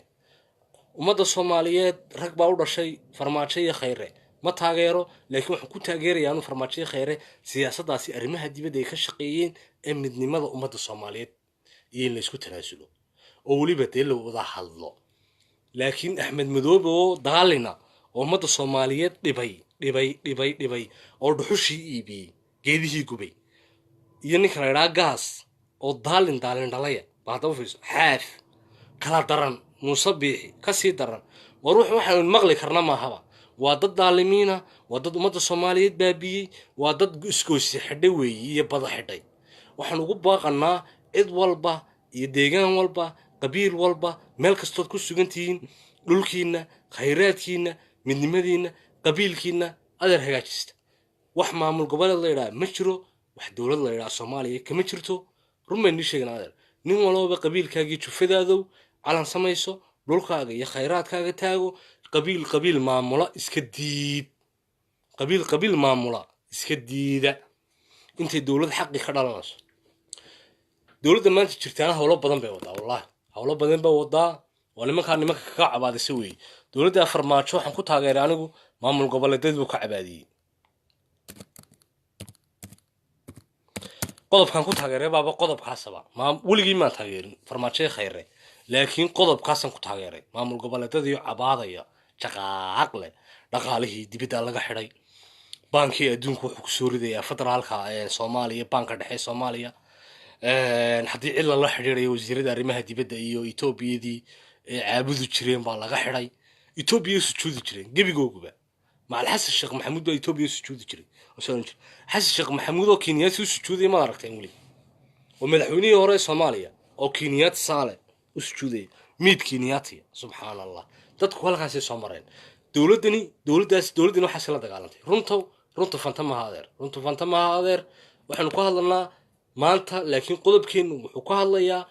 ummadda soomaaliyeed rag baa u dhashay farmaajo iyo khayre ma taageero laakiin waxaan ku taageerayaa anu farmaajo iyo khayre siyaasaddaasi arrimaha dibadda ay ka shaqeeyeen ee midnimada ummadda soomaaliyeed iyo in laysku tanaasulo oo weliba dee la wada hadlo laakiin axmed madoobe oo daalina oo ummadda soomaaliyeed dhibay oo dhuxushii iibiyey geedihii gubay iyo ninka la idhaa gaas oo daalin dhalaya baa haddaba fiirso xaaf kala daran muuse biixi ka sii daran war waxaanu maqli karna maahaba waa dad daalimiina waa dad ummadda soomaaliyeed baabiyey waa dad iskoosi xidhay weeye iyo bada xidhay waxaan ugu baaqanaa cid walba iyo deegaan walba qabiil walba meel kastood ku sugan tihiin dhulkiinna khayraadkiinna midnimadiinna qabiilkiinna adeer hagaajista wax maamul goboleed la yidhaha ma jiro wax dowlad la yidhaha soomaaliya kama jirto run bayn nii sheegan adeer nin walooba qabiilkaagii jufadaadow calan samayso dhulkaaga iyo khayraadkaaga taago qabiil maamula iska diid qabiil maamula iska diida intay dowlad xaqi ka dhalanayso dowladda maanta jirtaana howlo badan bay wadaa wallahi howlo badan bay wadaa waa nimanka kaga cabaadisa weeye dowladda farmaajo waxaan ku taageeray anigu maamul goboleedyada buu ka cabaadiyey qodobkan ku taageeray baaba qodobkaasaba weligii maan taageerin farmaajo khayre laakiin qodobkaasaan ku taageeray maamul goboleedyada iyo cabaadaya jaqaaq leh dhaqaalihii dibadda laga xidhay baankii adduunku wuxuu kusoo ridayaa federaalka ee soomaaliya baanka dhexe soomaaliya haddii cid lala xidhiirayo wasiirada arrimaha dibadda iyo etoobiyadii caabudi jireen baa laga xidhay etoobiya sujuudi jireen gebigooguba macal xasan sheekh maxamuud baa etoobiya sujuudi jiray xasan sheekh maxamuud oo kenyaati u sujuudaya maad aragteen weli oo madaxweynihii hore ee soomaaliya oo kenyaati saale u sujuudaya miid kenyaatiya subxaan allah dadku halkaasay soo mareen dowladdani waxaas la dagaalantay runta fanta maaha adeer waxaanu ka hadlanaa maanta laakiin qodobkeennu wuxuu ka hadlayaa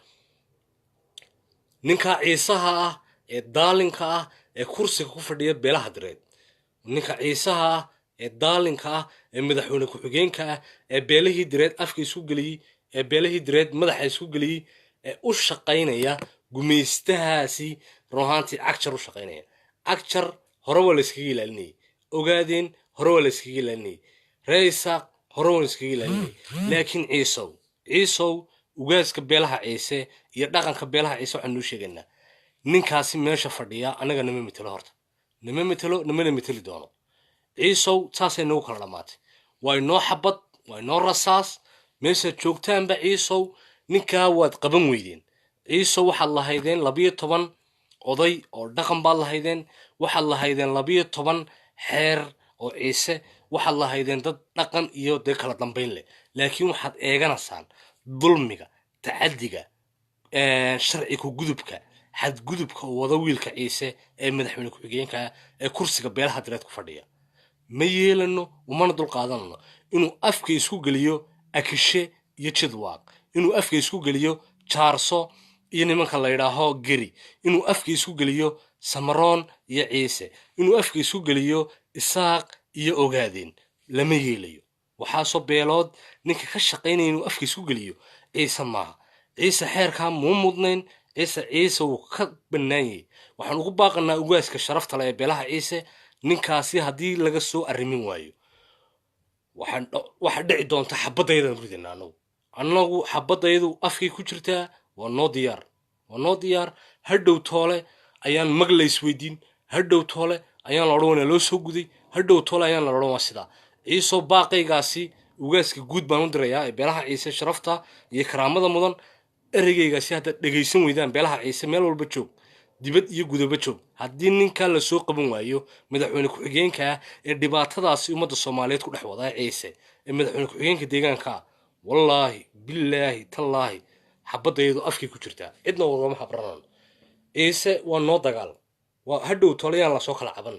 ninka ciisaha ah ee daalinka ah ee kursiga ku fadhiya beelaha direed ninka ciisaha ah ee daalinka ah ee madaxweyne ku-xigeenka ah ee beelihii direed afka isku geliyey ee beelihii direed madaxa isku geliyey ee u shaqaynaya gumaystahaasi runahaantii cagjar u shaqaynaya cagjar hore waa la iskaga ilaalinayay ogaadeen hore waa la iskaga ilaalinayay reesaaq hore waa la iskaga ilaalinayay laakiin ciisow ugaaska beelaha ciise iyo dhaqanka beelaha ciise waxaan nuu sheegaynaa ninkaasi meesha fadhiya annaga nama metelo horta namana meteli doono ciisow saasay nagu kala dhammaatay waa inoo xabad waa inoo rasaas meeshaad joogtaanba ciisow ninkaa waad qaban weydeen ciisow waxaad lahaydeen 12 oday oo dhaqan baad lahaydeen waxaad lahaydeen 12 xeer oo ciise waxaad lahaydeen dad dhaqan iyo dee kala dambayn leh laakiin waxaad eeganaysaan dulmiga tacadiga sharci ku gudubka xadgudubka oo wada wiilka ciise ee madaxweyne ku-xigeenka ee kursiga beelaha direed ku fadhiya ma yeelano umana dulqaadanano inuu afka isku geliyo akishe iyo jidwaaq inuu afka isku geliyo jaarso iyo nimanka la yidhaaho geri inuu afka isku geliyo samaroon iyo ciise inuu afka isku geliyo isaaq iyo ogaadeen lama yeelayo waxaasoo beelood ninka ka shaqaynaya inuu afka isku geliyo ciise maaha ciise xeerkaa muu mudnayn ciise wuu ka bannaanyay waxaan ugu baaqanaa ugaaska sharafta leh ee beelaha ciise ninkaasi haddii laga soo arrimin waayo waxa dhici doonta xabadaydan ridina annagu xabadaydu afkay ku jirtaa waa noo diyaar hadhow toole ayaan mag la isweydiin hadhow toole ayaan la odhan waana loo soo guday hadhow toole ayaan la odhan waa sidaa ciisoo baaqaygaasi ugaaska guud baan u dirayaa ee beelaha ciise sharafta iyo karaamada mudan ereygaygaasi haddaad dhegaysan weydaan beelaha ciise meel walba joog dibad iyo gudaba joog haddii ninkaa lasoo qaban waayo madaxweyne ku-xigeenka ah ee dhibaatadaasi ummadda soomaaliyeed ku dhex wadaa ciise ee madaxweyne ku-xigeenka deegaanka ah wallaahi billaahi tallaahi xabadayadu afkay ku jirtaa cidna wadama habranan ciise waa noo dagaal waa hadhow tolayaan lasoo kala caban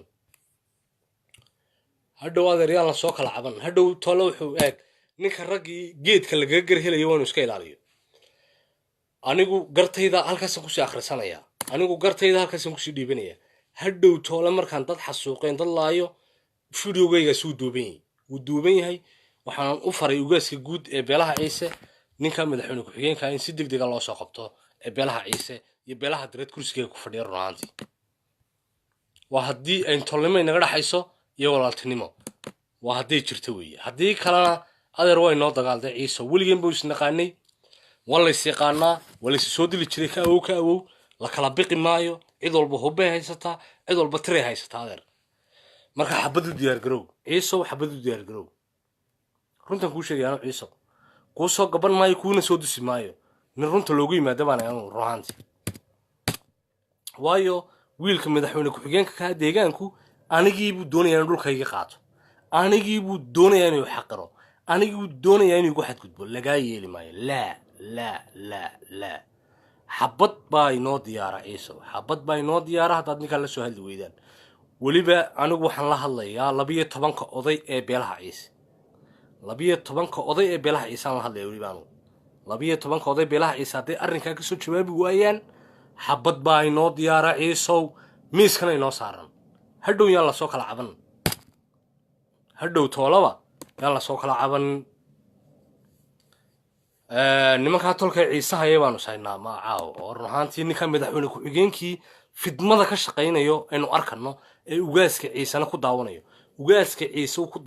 hadhow adeeryaan la soo kala caban hadhow tole wuxuu eeg ninka raggii geedka lagaga garhelayo waa inuu iska ilaaliyo anigu gartayda halkaasaan kusii akhrisanayaa anigu gartayda halkaasaan kusii dhiibanaya hadhow toole markaan dad xasuuqeen dad laayo fideogaygaas wuu duuban yahay waxaan u faray ugaaska guud ee beelaha ciise ninka madaxweyne ku-xigeenka in si degdega loo soo qabto ee beelaha ciise iyo beelaha dareed kursigeega ku fadhiya run ahaantii waa haddii ay tolnimo inaga dhaxayso iyo walaaltinimo waa hadday jirto weeye haddii kalena adeer way noo dagaalday ciise weligeen buu isnaqaanay waa lays yaqaanaa waa laysi soo dili jiray ka awow la kala biqi maayo cid walba hubbay haysataa cid walba tiray haysataa adeer marka xabad u diyaargarow ciisow xabad u diyaargarow runtan kuu sheegaya anu ciisow kuu soo gaban maayo kuuna soo dusi maayo nin runta loogu yimaada baan anu ruhaantii waayo wiilka madaxweyne ku-xigeenka kaa deegaanku anigiibuu doonayaa inuu dhulkayga qaato anigiibuu doonayaa inuu xaqiro anigiibuu doonayaa inuu igu xadgudbo lagaa yeeli maayo laa xabad baa inoo diyaara ciisow xabad baa inoo diyaara haddaad ninkaan la soo hadli weydaan weliba anigu waxaan la hadlayaa 12 oday ee beelaha ciise 12 oday ee beelaha ciise aan la hadlaya weliba anigu 12 oday beelaha ciise hadday arrinkaa kasoo jawaabi waayaan xabad baa inoo diyaara ciisow miiskana inoo saaran hadhow yaan lasoo kala caban hadhow toolaba yaan lasoo kala caban nimankaa tolka ciisahaya baanu saynaa macaaw oo run ahaantii ninka madaxweyne ku-xigeenkii fidmada ka shaqaynayo aynu arkano ee ugaaska ciisana ku daawanayo ugaaska ciise uu ku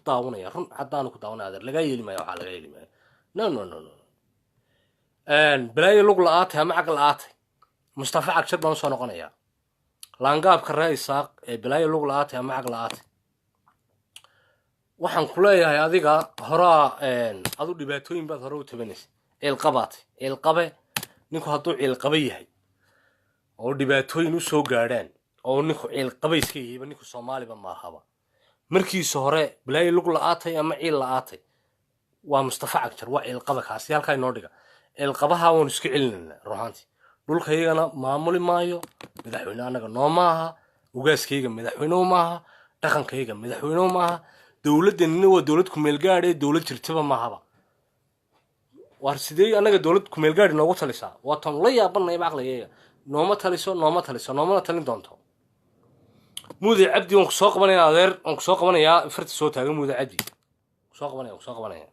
daawanaya run caddaanu ku daawanaya adeer lagaa yeeli maayo waxaa laga yeeli maayo no balaayo lug la-aatay ama cag la-aatay mustafa cagshad baan usoo noqonayaa laangaabka ree isaaq ee balaayo lug la-aatay ama cag la-aatay waxaan ku leeyahay adiga horaa adu dhibaatooyin baad hore u tabanaysay ciilqabaatay ciilqabe ninku hadduu ciilqabe yahay oo dhibaatooyin u soo gaadhaan oo ninku ciilqabe iska yahayba ninku soomaaliba maahaba markiisa hore balaayo lug la-aatay ama ciil la-aatay waa mustafa cagjar waa ciilqabe kaasi halkaa inoo dhiga ciilqabaha waanu iska celinaynaa ruhaantii dhulkaygana maamuli maayo madaxweyne annaga noo maaha ugaaskayga madaxweyne maaha dhaqankayga madaxweyne maaha dowladdanina waa dowlad kumeel gaadh ee dowlad jirtaba maahaba waar sidee annaga dowlad kumeel gaadh noogu talisaa waa tan la yaabanayba caqligayga nooma taliso noomana talin doonto muude cabdi waan kusoo qabanayaa adeer waan kusoo qabanayaa farta soo taago muude cabdi kusoo qabanaya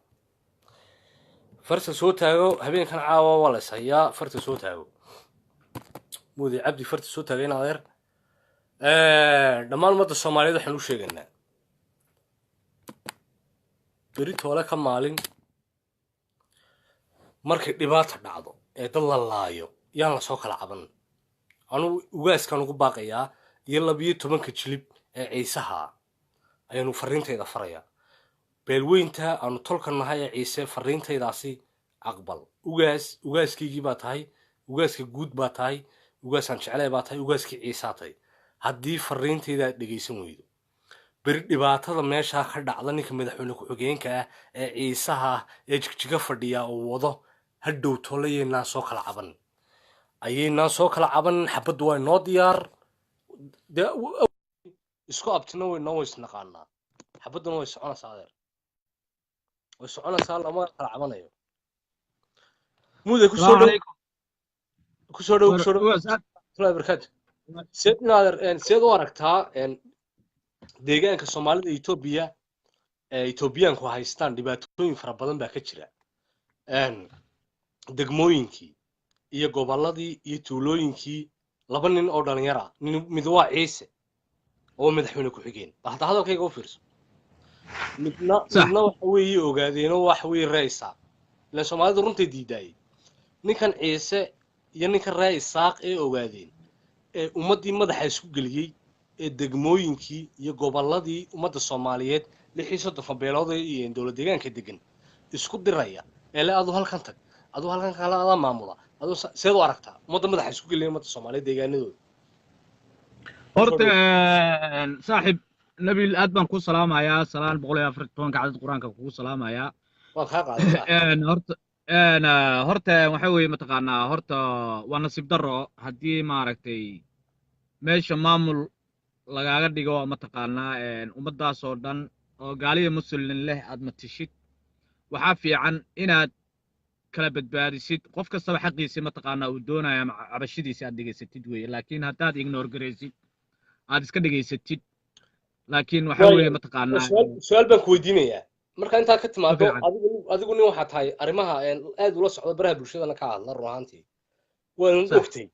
farta soo taago habeenkan caawa waa la ishayaa farta soo taago muude cabdi farta soo taagayna adeer dhammaan ummadda soomaaliyeed waxaan u sheegaynaa beri toole ka maalin markay dhibaata dhacdo ee dad la laayo yaan lasoo kala caban anugu ugaaskaan ugu baaqayaa iyo 12 jilib ee ciisaha ayaanu fariintayda farayaa beelweynta aanu tolka nahay ee ciise fariintaydaasi aqbal ugaaskaygii baa tahay ugaaska guud baa tahay ugaasaan jeclay baa tahay ugaaskii ciisaa tahay haddii fariintayda dhegaysan weydo beri dhibaatada meeshaa ka dhacda ninka madaxweyne ku-xigeenka ah ee ciisaha ah ee jigjiga fadhiya oo wado hadhow tolayaynaan soo kala caban ayaynaan soo kala caban xabaddu waa inoo diyaar isku abtina waynoo waysnaqaanaa xabadduna way soconaysaa adeer way soconaysaa lama kala cabanayo muude kusoo dhow barkaatu seed u aragtaa deegaanka soomaalida Itoobiya Itoobiyaanku haystaan dhibaatooyin fara badan baa ka jira degmooyinkii iyo gobolladii iyo tuulooyinkii laba nin oo dhalinyara mid waa ciise oo madaxweyne ku-xigeen hadda hadalkayga u fiirso midna waxa weeye ogaadeenoo waxa weeye reeysa ilaa soomaalidu runtay diidaayay ninkan ciise iyo ninkan ree isaaq ee ogaadeen ee ummaddii madaxa isku geliyey ee degmooyinkii iyo gobolladii ummadda soomaaliyeed 36 beelood ee dowlad deegaanka degan isku diraya ee la adu halkan tag adu halkan kala ada maamula adu seed u aragtaa ummadda madaxa isku geliyay ummadda soomaaliyeed deegaanadooda horta saaxib nabil aad baan ku salaamayaa salaan 114 cadad quraanka ku salaamayaa waa ka qaaday horta waxa weeye mataqaanaa horta waa nasiib daro haddii maaragtay meesha maamul lagaaga dhigo mataqaanaa ummadaasoo dhan oo gaaliya muslim leh aad matishid waxaa fiican inaad kala badbaadisid qof kastaba xaqiisa mataqaanaa uu doonaya ama cabashidiisa aad dhegaysatid weeye laakiin haddaad ignore garaysid aad iska dhegaysatid laakiin waxa weeye mataqaanaa su'aal baan ku weydiinayaa marka intaa ka si timaado fiican adigu nin waxaa tahay arrimaha aad ula socda baraha bulshadana ka hadla run ahaantii waan sax ogtay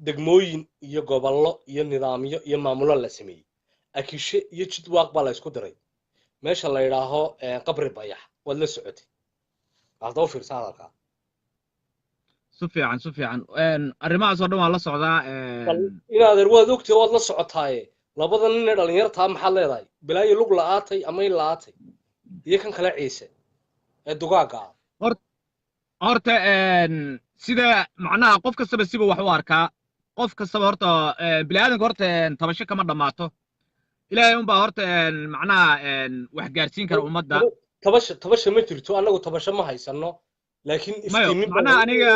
degmooyin iyo gobollo iyo nidaamyo iyo maamulo la sameeyey akishe iyo jidwaaq baa la isku diray meesha la yidhaaho qabri bayax waad la socotay hadda u fiirsa hadalkaa si fiican arrimahaasoo dhan waa la socdaa bal inaadeer waad ogtay waad la socotaaye labada nin ee dhallinyartaa maxaad leedahay bilaayo lug la'aatay ama in la'aatay iyo kan kale ciise ee dugaagga ah horta sida macnaha qof kastaba siba wax u arkaa qof kastaba horta bini'aadanka horta tabasho kama dhammaato ilaahay unbaa horta macnaha wax gaarsiin kara ummadda tabasha ma jirto annagu tabasho ma haysano laakiin mayo iftiimin macnaha aniga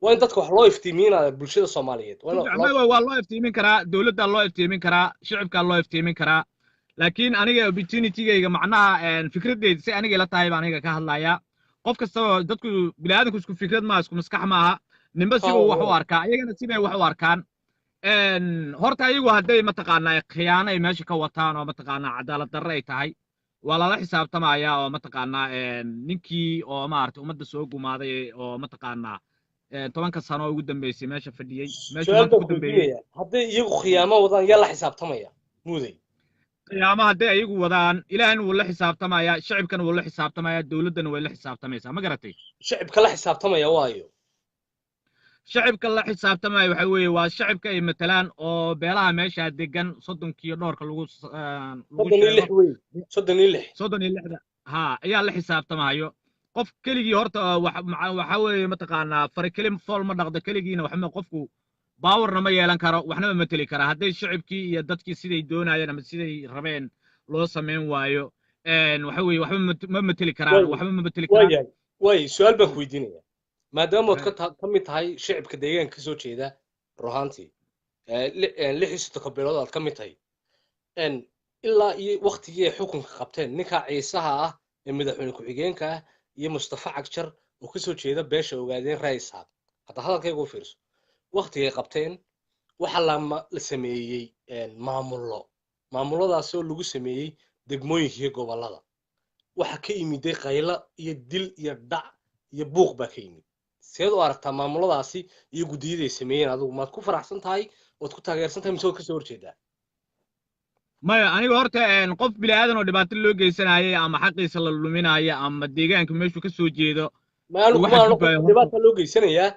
waa in dadka wax loo iftiimiinaya bulshada soomaaliyeed mayo waa loo iftiimin karaa dowladdaa loo iftiimin karaa shicibkaa loo iftiimin karaa laakiin aniga opportunitygayga macnaha fikraddeeda si aniga ila tahay baan aniga ka hadlayaa qof kastaba dadku bini'aadanku isku fikrad maaha isku maskax maaha ninba sibuu wax u arkaa iyagana sibay wax u arkaan horta iyagu hadday mataqaanaa khiyaano ay meesha ka wataan oo mataqaanaa cadaalad darre ay tahay waa lala xisaabtamayaa oo mataqaanaa ninkii oo maaragtay ummadda soo gumaaday oo mataqaanaa 10 sano ugu dambeysay meesha fadhiyey meesha su'aal maanta baan ugu ku dambeeyey weydiinaya hadday iyagu khiyaamo wadaan yaa la xisaabtamaya muuday qiyaamaha hadday ayagu wadaan ilaahina wuu la xisaabtamayaa shicibkana wuu la xisaabtamayaa dowladdana way la xisaabtamaysaa ma garatay shicibka la xisaabtamaya waayo shicibka la xisaabtamaya waxa weeye waa shicibka ay matalaan oo beelaha meesha degan soddonkiiyo dhowrka lagu sheego wey 36 soddon iyo lixda haa ayaa la xisaabtamayo qof keligii horta waxa weeye mataqaanaa fari kelim fool ma dhaqdo keligiina waxma qofku baawarna ma yeelan karo waxna ma mateli kara hadday shicibkii iyo dadkii siday doonayeen ama siday rabeen loo samayn waayo waxa weeye waxba ma mateli karaan waxba ma mateli karaan waay su'aal baan ku weydiinaya maadaama ood ka mid tahay shicibka deegaanka kasoo jeeda ruhaantii 66 bilood aad ka mid tahay ilaa iyo waqtigii ay xukunka qabteen ninka ciisaha ah ee madaxweyne ku-xigeenka ah iyo mustafa cagjar oo kasoo jeeda beesha ogaadeen ra'iisaad hadda hadalkayga u fiirso waqtigay qabteen waxa la sameeyey maamuladaasi oo lagu sameeyey degmooyinka iyo gobollada waxa ka yimiday qaylo iyo dil iyo dhac iyo buuq baa ka yimid seed u aragtaa maamuladaasi iyo guddiyaday sameeyeen adigu maad ku faraxsan tahay ood ku taageersan tahay mise ood kasoo horjeedaa maya aniga horta qof bini'aadan oo dhibaato loo geysanayay ama xaqiisa la luminaya ama deegaanka meeshuu ka soo jeedo dhibaata loo geysanayaa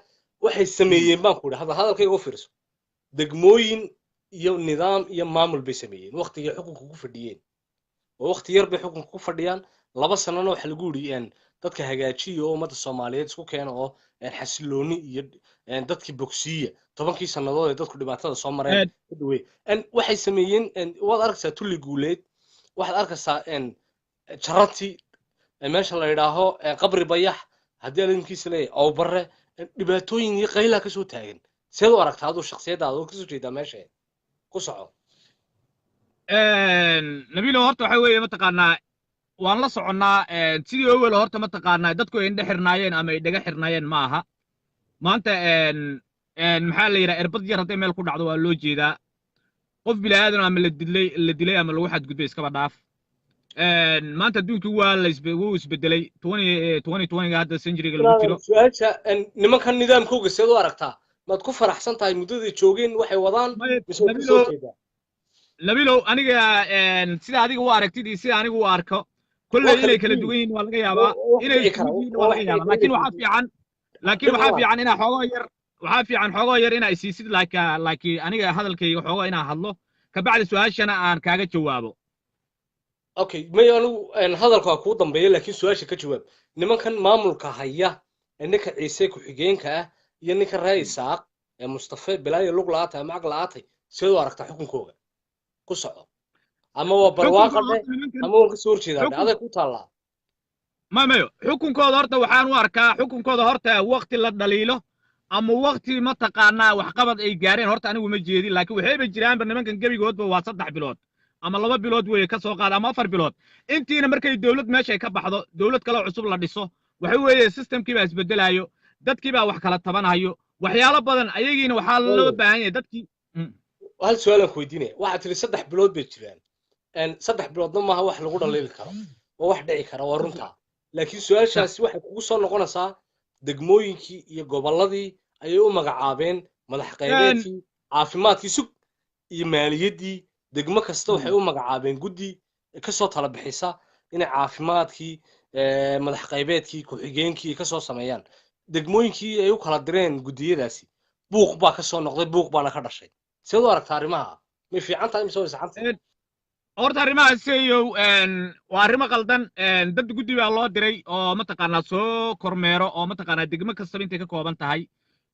waxay sameeyeen baan ku idhi hadalkayga u fiirso degmooyin iyo nidaam iyo maamul bay sameeyeen waqtigay xukunka ku fadhiyeen oo waqti yar bay xukunka ku fadhiyaan 2 sanana waxa lagu yidhi dadka hagaajiya oo ummadda soomaaliyeed isku keena oo xasilooni iyo dadkii bogsiiya 10kii sannadood ee dadku dhibaatada soo mareen kadawey waxay sameeyeen waad arkaysaa tulli guuleed waxaad arkaysaa jaranti meesha la yidhaaho qabri bayax haddii alimkiisa leeyahay oo barre dhibaatooyin iyo qaylaha ka soo taagan seed u aragtaa aduu shakhsiyaddaada oo kasoo jeedaa meesha ku soco nabilo horta waxa weeye mataqaanaa waan la soconnaa sidii awel horta mataqaanaa dadku ay indhe xirnaayeen ama ay dhaga xirnaayeen ma aha maanta maxaa la yidhaha erbad yar hadday meel ku dhacdo waa loo jeedaa qof bini'aadan ama la dilay ama lagu xadgudbay iskaba dhaaf maanta adduunkii wuu isbedelay 2020 hadda centuryga lagu jiro su-aasha nimankan nidaamkooga seed u aragtaa maad ku faraxsan tahay muddaday joogeen waxay wadaan mise waa kasoo jeedaa nabilow aniga sida adiga u aragtid iyo sida aniga u arko kolley inay kala duwan yihiin waa laga yaabaa inay isku yihiin waa laga yaabaa laakiin waxaa fiican inaa xoogoo yar inaa isiisid like aniga hadalkayga xoogoo inaa hadlo kabacdi su-aashana aan kaaga jawaabo okay may anigu hadalka waa kuu dambeeya laakiin su-aasha ka jawaab nimankan maamulka haya ninka ciise ku-xigeenka ah iyo ninka ra'iisaaq mustafa bilaayo lug la'aatay ama ag la'aatay seed u aragtaa xukunkooga ku soco ama waa barwaaqade ama waan kasoo horjeedaa aday ku taallaa mayo xukunkooda horta waxaan u arkaa xukunkooda horta waqti la dhaliilo ama waqti ma taqaanaa waxqabad ay gaareen horta anigu ma jeedin laakiin waxayba jiraanba nimankan gebigoodba waa 3 bilood ama 2 bilood weeye ka soo qaada ama 4 bilood intiina markay dawlad meesha ka baxdo dawlad kale cusub la dhiso waxa weeye systemkii baa isbedelayo dadkii baa wax kala tabanayo waxyaalo badan ayagiina waxaa loo baahan yahay dadkii hal su'aal aan ku weydiinaya waxaad tiri 3 bilood bay jiraan 3 biloodna maaha wax lagu dhaleeli karo oo wax dhici kara waa runta laakiin su'aashaasi waxay kugu soo noqonaysaa degmooyinkii iyo gobolladii ayay u magacaabeen madax qaybeedkii caafimaadkii sug iyo maaliyaddii degmo kasta waxay u magacaabeen guddi ka soo tala bixisa inay caafimaadkii madax qaybeedkii ku-xigeenkii ka soo sameeyaan degmooyinkii ay u kala direen guddiyadaasi buuq baa ka soo noqday buuq baana ka dhashay sidoo aragtaa arrimaha may fiican tahay mise way saxan tahay horta arrimahaas iyo waa arrimo qaldan dad guddi baa loo diray oo mataqaanaa soo kormeero oo mataqaanaa degmo kastaba intay ka kooban tahay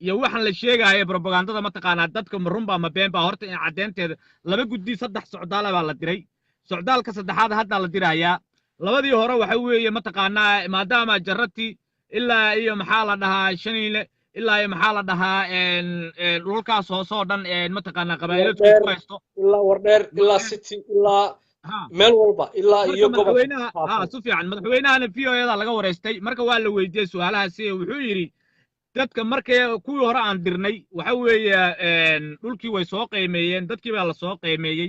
iyo waxaan la sheegayo propagandada mataqaanaa dadka marunba ma been baa horta in caddeynteeda 2 guddi 3 socdaal baa la diray socdaalka saddexaad hadda la dirayaa labadii hore waxa weeye mataqaanaa maadaama jarrati ilaa iyo maxaa la dhahaa shaniile ilaa iyo maxaa la dhahaa dhulkaas hoose oo dhan mataqaanaa qabaa'iladu ku haysto ilaa wardheer ilaa city ilaa meel walba ilaa iyo gobolka si fiican madaxweynahana VO-da laga wareystay marka waa la weydiiyey su'aalahaasi wuxuu yidhi dadka markay kuwii hore aan dirnay waxa weeye dhulkii way soo qiimeeyeen dadkii baa la soo qiimeeyey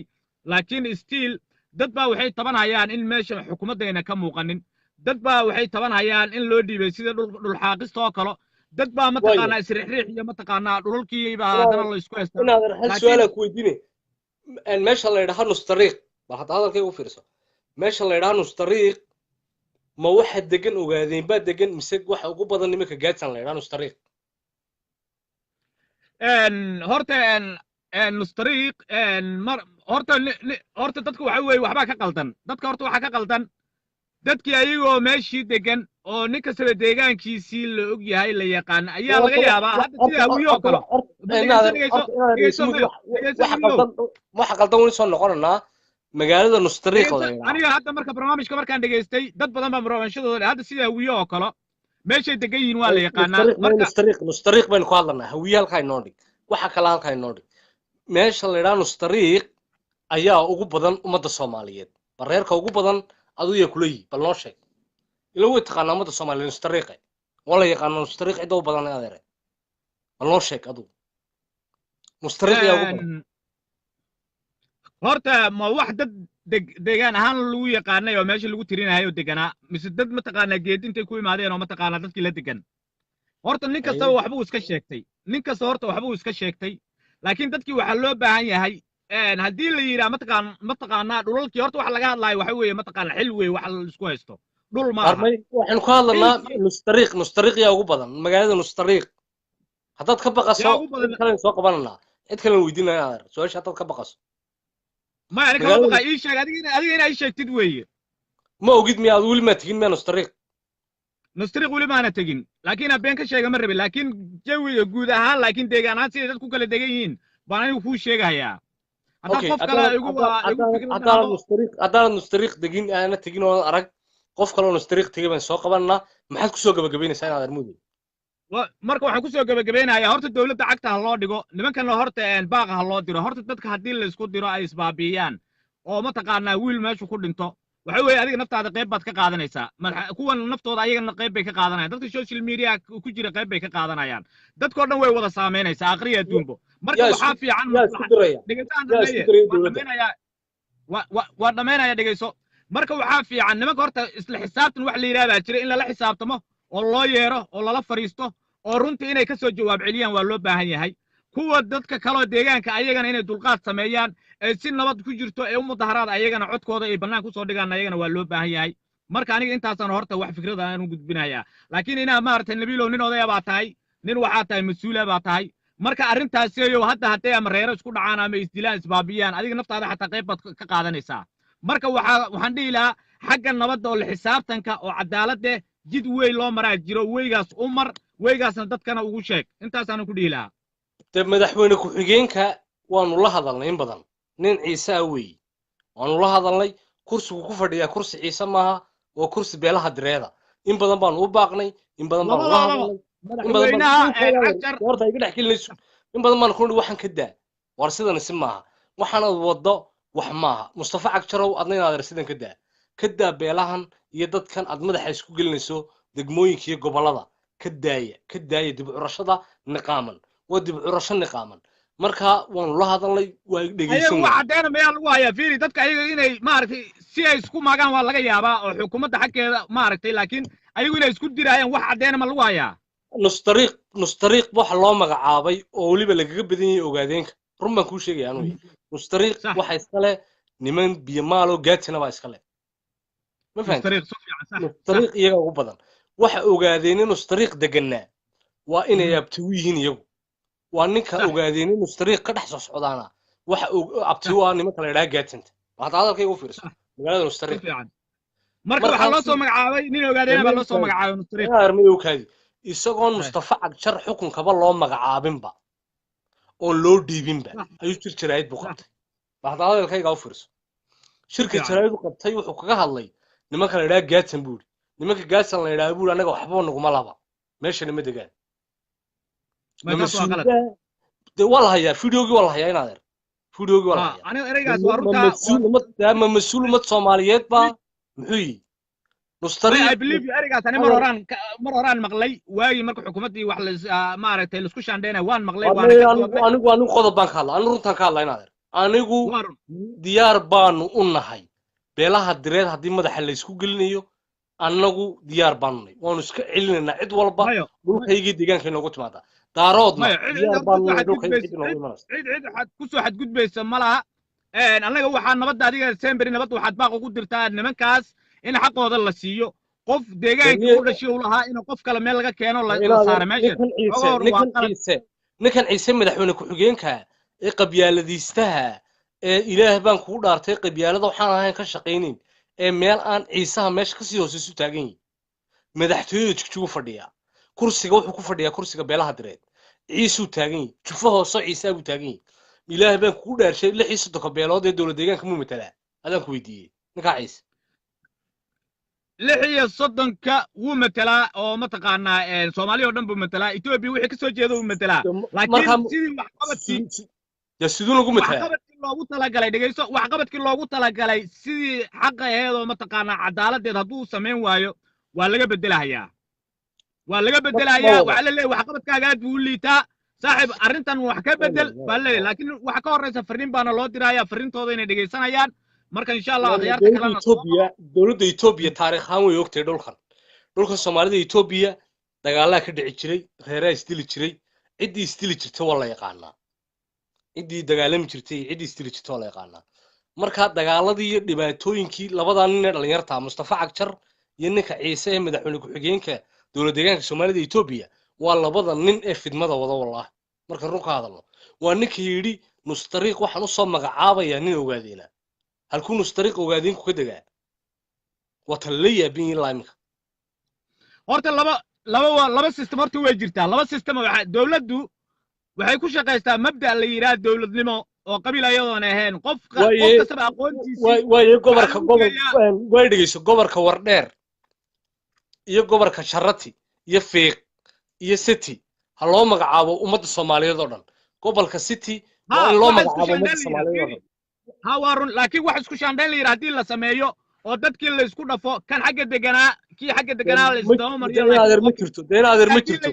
laakiin still dad baa waxay tabanayaan in meesha xukuumaddeena ka muuqanin dad baa waxay tabanayaan in loo dhiibay sida dhul xaaqista oo kale dad baa mataqaanaa isriixriix iyo mataqaanaa dhulkii baa haddana la isku haystaa inaad hal su'aal ku weydiine meesha la yidhaahdo nus tariiq bal hadda hadalkayga u fiirso meesha la yidhaahdo nus tariiq ma waxa degan ogaadeen baa degan mise waxa ugu badan nimanka gaadsan la yidhaahdo nus tariiq horta nus tariiq horta dadka waxa weeye waxbaa ka qaldan dadka horta waxaa ka qaldan dadkii ayagoo meeshii degan oo nin kastaba deegaankiisii la og yahay la yaqaan ayaa laga yaabaa hadda sida hawiyo kale waxa qaldan weli soo noqonanaa magaalada nus tariiq la yidhaahdo aniga hadda marka barnaamijka markaan dhageystay dad badan baa barnaamijyadooda hadda sida hawiyo oo kale meeshay degan yihiin waa la yaqaanaa marka nus tariiq baynu ku hadlanaa hawiye halkaa inoo dhig waxa kale halkaa inoo dhig meesha la yidhaahdo nus tariiq ayaa ugu badan ummadda Soomaaliyeed bareerka ugu badan aduu yaa kula yihi bal noo sheeg ila way taqaanaa ummadda Soomaaliyeed nus tariiqe wala yaqaano nus tariiq cidoo badan adeere bal noo sheeg aduu nus tariiq yaa ugu badan horta ma wax dad deegaan ahaan lagu yaqaanay oo meesha lagu tirinayo deganaa mise dad mataqaanaa geed intay ku imaadeen oo mataqaanaa dadkii la degan horta nin kastaba waxbuu iska sheegtay nin kasta horta waxbuu iska sheegtay laakiin dadkii waxaa loo baahan yahay haddii la yidhaa mataqaanaa dhulalkii horta waxa laga hadlaayo waxa weeye mataqaanaa xil weeye wax la isku haysto dhul maaha waxaanu ka hadlanaa nus tariiq yaa ugu badan magaalada nus tariiq haddaad ka baqaso cid kalen soo qabananaa cid kalen weydiinaya adeer su-aasha haddaad ka baqaso ma ani kama baqa ii sheeg adiga inaa ii sheegtid weeye ma ogid miya ad weli maa tegin miya nus tariiq nus tariiq weli maana tegin laakiin habeen ka sheega ma rabin laakiin jawiga guud ahaan laakiin deegaan ahaan siday dadku kala degan yihiin baan anigu kuu sheegahayaa haddaanad nus tariiq degin aana tegin oo arag qof kaloo nus tariiq tegay baan soo qabananaa maxaad kusoo gabagabaynaysaa inaad armuudi marka waxaan kusoo gabagabeynayaa horta dawladda cagta ha loo dhigo nimankana horta baaqa ha loo diro horta dadka haddii la isku diro ay isbaabi'iyaan oo mataqaanaa wiil meeshu ku dhinto waxa weeye adiga naftaada qayb baad ka qaadanaysaa kuwan naftooda ayagana qayb bay ka qaadanayaan dadka social media ku jira qayb bay ka qaadanayaan dadkoo dhan way wada saamaynaysaa aqriya adduunba marka waxaa fiican waa dhammaynaya dhegayso marka waxaa fiican nimanka horta isla xisaabtan wax la yidhaha baa jira in lala xisaabtamo oo loo yeero oo lala fariisto oo runtii inay ka soo jawaab celiyaan waa loo baahan yahay kuwa dadka kaloo deegaanka ayagana inay dulqaad sameeyaan ee si nabad ku jirto ee u mudaharaad ayagana codkooda ay bannaan kusoo dhigaan ayagana waa loo baahan yahay marka aniga intaasaan horta wax fikrada aan u gudbinayaa laakiin inaa maaragtay nabiilow nin odaya baa tahay nin waxaa tahay mas-uula baa tahay marka arrintaasiyo hadda hadday ama reero isku dhacaan ama isdilaan isbaabiyaan adiga naftaada xataa qayb baad ka qaadanaysaa marka waxaan dhihi lahaa xagga nabadda oo la xisaabtanka oo cadaaladde jid weyn loo maraa jiro weygaas u mar weygaasna dadkana ugu sheeg intaasaana ku dhihi lahaa de madaxweyne ku-xigeenka waanu la hadalnay in badan nin ciise ah weeye waanu la hadalnay kursigu ku fadhiyaa kursi ciise maaha waa kursi beelaha direeda in badan baanu u baaqnay in badan baanu la hadalnay madaxweynaha cagjar horta iga dhex gelinayso in badan baan ku waxaan ka daa war sidan si maaha waxaan wado wax maaha mustafa cagjarow adna inaad sidan ka daa beelahan iyo dadkan aad madaxa isku gelinayso degmooyinka iyo gobolada ka daaya dib u curashada niqaaman waa dib u curasho niqaaman marka waan la hadalnay waa dhageysan ayagu cadeena meel lagu hayaa fiiri dadka ayaga inay maaragtay si ay isku maagaan waa laga yaabaa oo xukuumadda xaggeeda maaragtay laakiin ayagu inay isku dirayaan wax cadeena ma lagu hayaa nus tariiq waxa loo magacaabay oo waliba lagaga badan yahay ogaadeenka run baan kuu sheegaya anu nus tariiq waxa iska leh niman biyamaalo gaatina baa iska leh ma fahanti nus tariiq iyaga ugu badan waxa ogaadeen nus tariiq deganaa waa inay abti u yihiin iyagu waa ninka ogaadeen nus tariiq ka dhex soo socdaana waxa abti u ah nimanka la yidhaha gaatinta waxaad hadalkayga u fiirso magaalada nus tariiq marka waxaa loo soo magacaabay nin ogaadeen baa loo soo magacaabay nus tariiq kaadi isagoon mustafa cagjar xukunkaba loo magacaabinba oo loo dhiibinba ayuu jir jaraa'id buu qabtay waxaad hadalkayga u fiirso shirka jaraa'id u qabtay wuxuu kaga hadlay nimanka la yidhaha gaatan buuri nimanka gaatan la yidhaha buuri annaga waxba naguma laba meeshana ma degaan waa la hayaa fideogii waa la hayaa inaad fideogii waa la hayaa ma mas-uul ummad soomaaliyeed baa muxuu yihi I believe you erigaas ani mar horaan maqlay waagi marka xukuumaddii wax maaragtay la isku shaandheynay waan maqlay anigu qodob baan ka hadlaa anigu runtaan ka hadlaa inaad anigu diyaar baanu u nahay beelaha direed haddii madaxa la isku gelinayo annagu diyaar baanu nahay waanu iska celinaynaa cid walba dhulkaygii deegaanka inoogu timaada daaroodna diyaar baanu nahay dhulkaygii inoogu imanaysa cid kusoo xadgudbaysa ma laha annaga waxaa nabadda adiga semberi nabadda waxaad baaq ugu dirtaa nimankaas in xaqooda la siiyo qof deegaanka u dhashay u lahaa in qof kale meel laga keeno la saaro meesha ninkan ciise madaxweyne ku-xigeenka ee qabyaaladiistaha ee ilaah baan kugu dhaartay qabyaalada waxaan ahayn ka shaqaynayn ee meel aan ciisaha meesha kasii hooseysu taagan yihin madaxtooyada jigjigu fadhiya kursiga wuxuu ku fadhiyaa kursiga beelaha direed ciisuu taagan yihin jufo hoosoo ciisaa buu taagan yihin ilaah baan kugu dhaarshay 36 beelood ee dowlad deegaanka muu matalaa adaan ku weydiiyey ninkaa ciise 36 wuu matalaa oo mataqaanaa Soomaaliya oo dhan buu matalaa Ethiopia wixii ka soo jeedo uu matalaa laakiin sidii waxqabadkii sidoo lagu matalaa waxqabadkii loogu talagalay dhageyso waxqabadkii loogu talagalay sidii xaq aheed oo mataqaanaa cadaaladeed hadduu sameyn waayo waa laga bedelayaa waxa la leeyahay waxqabadkaaga aad buu u liitaa saaxiib arrintan wax ka bedel baa la leeyahay laakiin waxa ka horeysa fariin baana loo dirayaa fariintooda inay dhageysanayaan marka insha Allah ciyaarta kalena dowladda Ethiopia taariikh ahaan way ogtay dhulkan Soomaalida Ethiopia dagaalada ka dhici jiray reeraha isdili jiray cidii isdili jirtay waa la yaqaanaa cidii dagaalami jirtay cidii isdili jirtay waa la yaqaanaa marka dagaaladii iyo dhibaatooyinkii labadan nin ee dhalinyarta Mustafa Cagjar iyo ninka Ciise ee madaxweyne ku-xigeenka dowladda deegaanka Soomaalida Ethiopia waa labada nin ee fidmada wada wallaah marka run ka hadalno waa ninka yiri nus tariiq waxaan u soo magacaabaya nin ogaadeena halkuu nus tariiq ogaadeen ku ka dagaa وطلية بين لايمك horta laba system horta way jirtaa laba system dawladdu waxay ku shaqaystaa mabda la yiraahdo dawladnimo oo qabiil ayadoon ahayn qof kasta aqoontiisa way dhigayso gobolka wardheer iyo gobolka sharati iyo fiiq iyo city ha loo magacaabo ummadda Soomaaliyeed oo dhan gobolka city waa in loo magacaabo ummadda Soomaaliyeed oo dhan ha warun laakiin wax isku shaandhayn la yiraahdo la sameeyo oo dadkii la isku dhafo kan xagga deganaa kii xagga deganaa la isdaba mariyo deegaanada ma jirto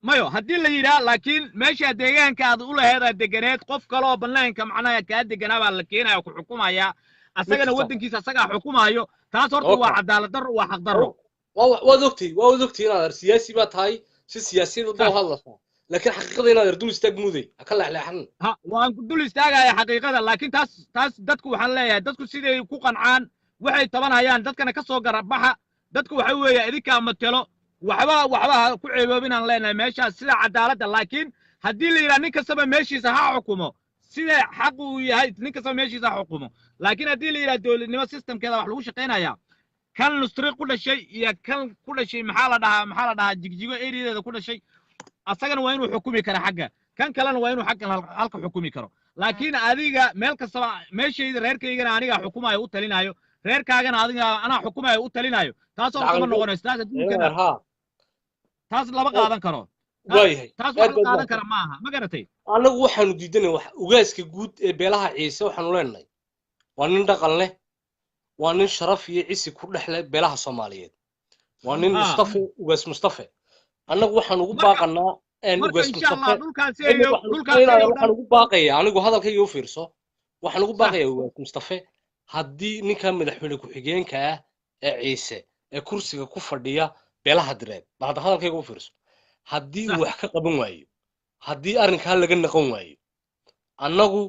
mayo haddii la yiraahdo laakiin meesha deegaanka aad u laheedaa deganeed qof kale oo banaanka macnaha ka deganaa baa la keenayaa ku xukumaya asagana wadankiisa asaga xukumayo taas horta waa cadaalad darro waa xaq darro waad ogtay inaad siyaasi baa tahay si siyaasiyad u hadlaysaa لكن حقيقة أنا دول استاج مودي أكل على حن ها وأنا دول استاج حقيقة لكن تاس دتكو حلا دتكو سيدي كوكان عن وحي طبعا هيان دتك أنا كسر جربها دتكو حوي إذيك أمتلو وحبا كل بينا لنا ماشي سيد عدالة لكن هدي اللي راني كسب ماشي صح حكومة سيد حقه هاي نكسب ماشي صح حكومة لكن هدي اللي دول النوا سيستم كذا وحلوش قينا يا كان نسترق كل شيء يا كان كل شيء محل ده جيجيجو إيري ده كل شيء asagana waa inuu xukumi karo xagga kan kalena waa inuu xaggan halka xukumi karo laakiin adiga meel kasta meeshayda reerkaygana aniga xukumayo u talinayo reerkaagana adiga ana xukumayo u talinayo taas oo kuma noqonayso taas adduunka taas lama qaadan karo waayahay taas aad wax la baad qaadan mahadsan kara maaha ma garatay annagu waxaanu diidanay wax ugaaska guud ee beelaha ciise waxaanu leenahay waa nin dhaqan leh waa nin sharaf iyo cisi ku dhex leh beelaha soomaaliyeed waa nin ها mustafe ugaas mustafe annagu waxaan ugu marka baaqanaa marka ugaas insha Allah mustafe dhulkaaseeyo waxaan dhan ugu baaqaya anigu hadalkayga u fiirso waxaan ugu sax baaqayaa ugaas mustafe haddii ninka madaxweyne ku-xigeenka ah ee ciise ee kursiga ku fadhiya beelaha direed bal hadda hadalkayga u fiirso haddii uu sax wax ka qaban waayo haddii arrinkaa laga naqon waayo annagu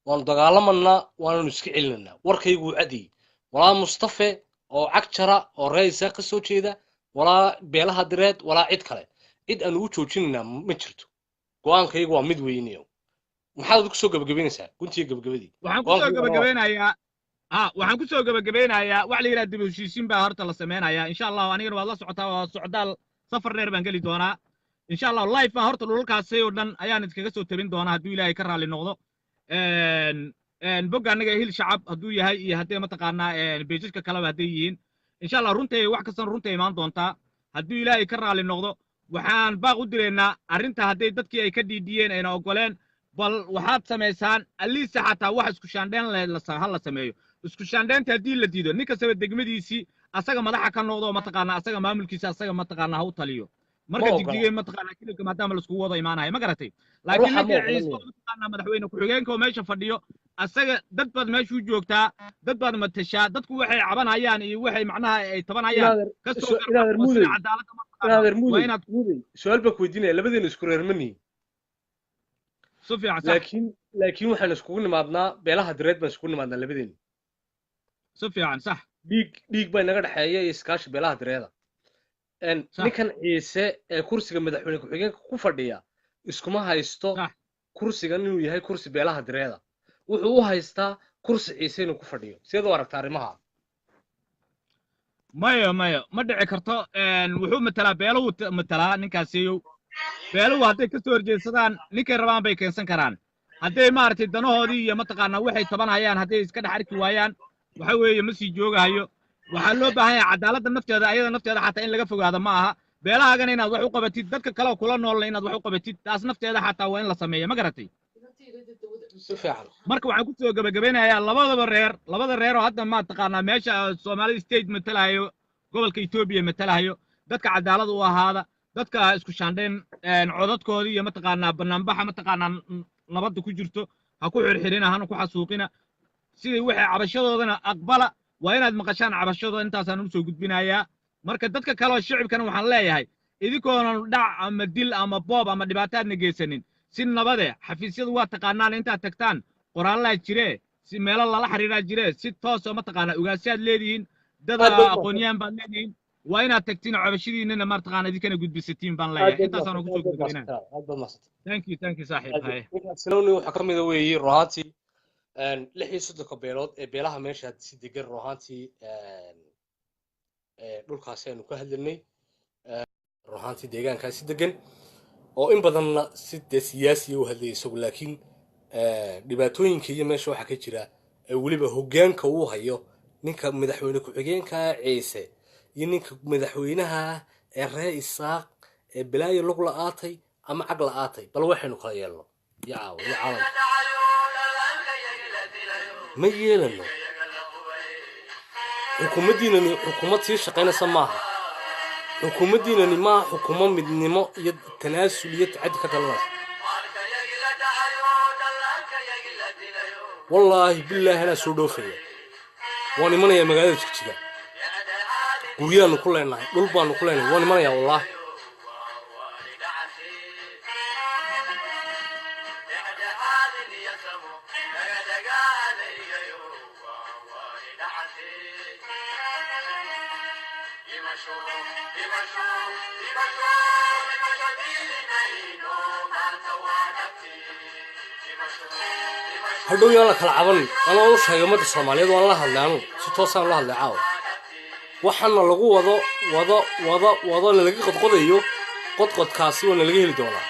waanu dagaalamanaa waananu iska celinanaa warkaygu wuu cadiyey walaa mustafe oo cag jara oo reeysa ka soo jeeda walaa beelaha direed walaa cid kale cid aanu u joojinaynaa ma jirto go-aankaygu waa mid weyneyo maxaad ku soo gabagabaynaysaa guntiga gabagabadii waxaan ku soo gabagabeynayaa waxaan ku soo gabagabeynayaa wax la yiraahdo dib u heshiisiin baa horta la sameynayaa insha Allah anigana waad la socotaa waa socdaal safar dheer baan geli doonaa insha Allah live baan horta dhulkaasi oo dhan ayaan iskaga soo tabin doonaa hadduu Ilaahay ka raali noqdo bogga anaga hil shacab hadduu yahay iyo haddii mataqaanaa beejadka kaleba hadday yihiin insha Allah runtii wax kastana runtii imaan doontaa hadduu Ilaahay ka raali noqdo waxaan baaq u direynaa arrinta hadday dadkii ay ka dhiidhiyeen ayna ogoleen bal waxaad samaysaan aliisa xataa wax isku shaandheyn ha la sameeyo isku shaandheynta haddii la diido nin kastaba degmadiisii asaga madaxa ka noqdo mataqaanaa asaga maamulkiisa asaga mataqaanaa ha u taliyo marka digdigeen mataqaanaa kilibka maadaama la iskugu wada imaanayo ma garatay laakiin ninka ciise mataqaanaa madaxweyne ku-xigeenka oo meesha fadhiyo asaga dad baad meeshuu joogtaa dad baad matashaa dadku waxay cabanayaan iyo waxay macnaha ay tabanayaan kasoo cadaaladda mataqaanaa su-aal baan ku weydiinaya labadeena isku reermanihi si fiican sax laakiin waxaan iskugu nimaadnaa beelaha direed baan iskugu nimaadnaa labadeena si fiican sax dhiig baa inaga dhexeeya iyo iskaashi beelaha direeda ninkan ciise ee kursiga madaxweyne ku-xigeenka ku fadhiya iskuma haysto kursigan inuu yahay kursi beelaha direeda wuxuu u haystaa kursi ciise inuu ku fadhiyo sideed u aragta arrimaha maya ma dhici karto wuxuu matalaa beeluhu matalaa ninkaasiyow beeluhu hadday ka soo horjeedsadaan ninkay rabaan bay keensan karaan hadday maaragtay danahoodii iyo mataqaanaa waxay tabanayaan hadday iska dhex arki waayaan waxa weeye ma sii joogahayo waxaa loo baahan yahay cadaaladda nafteeda ayada nafteeda xataa in laga fogaado ma aha beelahaagana inaad wax u qabatid dadka kale kula noolna inaad wax u qabatid taas nafteeda xataa waa in la sameeya ma garatay marka waxaan ku soo gabagabeynayaa labada reer oo hadda mataqaanaa meesha Soomaalida state matalayo gobolka Itoobiya matalayo dadka cadaalad u ahaada dadka isku shaandheyn codadkoodii iyo mataqaanaa banaanbaxa mataqaanaa nabadda ku jirto ha ku xirxirina hana ku xasuuqina sidii waxay cabashadoodana aqbala waa inaad maqashaan cabashadooda intaasaan u soo gudbinayaa marka dadka kale oo shicibkana waxaan leeyahay idinkoonan dhac ama dil ama boob ama dhibaataadna geysanin si nabade xafiisyadu waa taqaanaan intaad tagtaan qoraalaa jire si meelo lala xiriiraa jire si toos oo mataqaanaa ugaasyaad leedihiin dad aqoonyahan baad leedihiin waa inaad tagtiin cabashadiinana mataqaanaa idinkana gudbisatiin baan leeyahay intaasaan ku soo gudbinaa thank you saaxiib saloni waxa ka mid ah weeyii ruhaantii 6 beelood ee beelaha meesha si degan ruhaantii dhulkaasi aanu ka hadlaynay ruhaantii deegaankaasi degan oo in badanna si siyaasi u hadlayay isagu laakiin dhibaatooyinka iyo meesha waxa ka jira ee waliba hoggaanka uu hayo ninka madaxweyne ku-xigeenka ciise iyo ninka madaxweynaha ee reer isaaq ee bilaayo lug la'aatay ama cag la'aatay bal waxaynu kala yeelno yaa caalam ma yeelano xukuumaddiinani xukuumad sii shaqaynaysa maaha xukuumaddiinani maaha xukuumo midnimo iyo tanaasul iyo tacaddi ka talanaysa wallaahi billaahi anaa soo dhoofaya waan imanayaa magaalada jigjiga guryaanu ku leenahay dhul baanu ku leenahay waan imanayaa wallaahi hadhow yaan la kala caban anoo u sheegay ummadda Soomaaliyeed waan la hadlay anu si toosaan la hadlay caawa waxaana lagu wado laga qodqodayo qodqodkaasi waa laga heli doonaa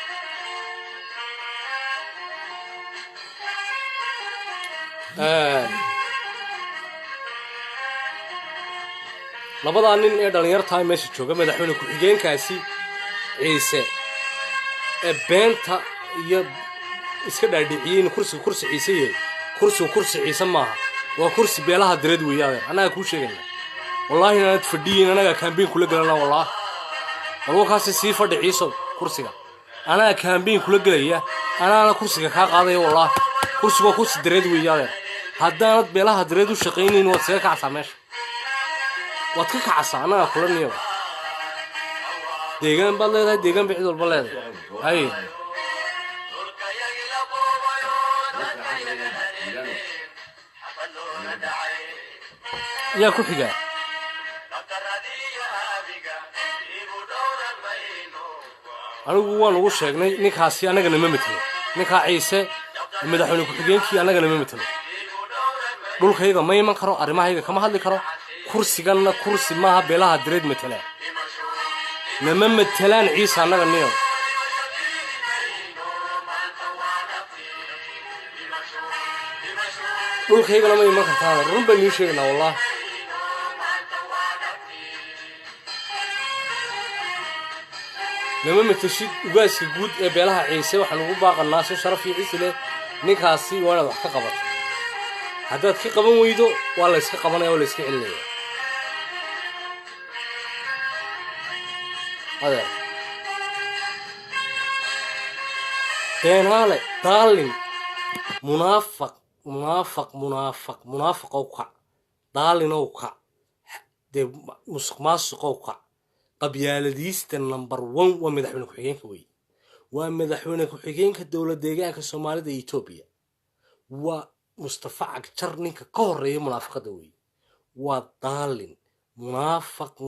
labada nin ee dhalinyarta meesha jooga madaxweyne ku-xigeenkaasi ciise ee beenta iyo iska dhaadhiciyeen kursi ciise yahay kursi ciise maaha waa kursi beelaha direed weeyaan anaga ku sheegayna wallahi inaad fadhiin anaga campaign kula galana wallahi walkaasi sii fadhi ciise kursiga anaga campaign kula galaya anaana kursiga ka qaadayo wallahi kursi direed weeyaan haddaanad beelaha direed u shaqaynaynin waad seeka kacsaa meesha waad ka kacsaa anaga kula niyo deegaan baad leedahay deegaan bicid walba leedahay hay yaa ku xigaa anigu waan ugu sheegnay ninkaasi annagana ma matelo ninkaa ciise madaxweyne ku-xigeenkii annagana ma matelo dhulkayga ma iman karo arrimahayga kama hadli karo kursiganna kursi maaha beelaha direed matela nama matelaan ciise annaga niyo dhulkaygana ma iman kartaa run baan nii sheegaynaa wallahi nama matashid ugaaska guud ee beelaha ciise waxaan ugu baaqanaa si sharaf iyo ciise leh ninkaasi waa inaad wax ka qabato haddaad ka qaban weydo waa la iska qabanaya waa la iska celinaya adeer beenaale daalin munaafiqow kac daalinow kac dee musuq maasuqow kac qabyaaladiista number 1 waa madaxweyne ku-xigeenka wey waa madaxweyne ku-xigeenka dowlad deegaanka soomaalida iyo Itoobiya waa Mustafa Cagjar ninka ka horeeya munaafiqada wey waa daalin munaafiq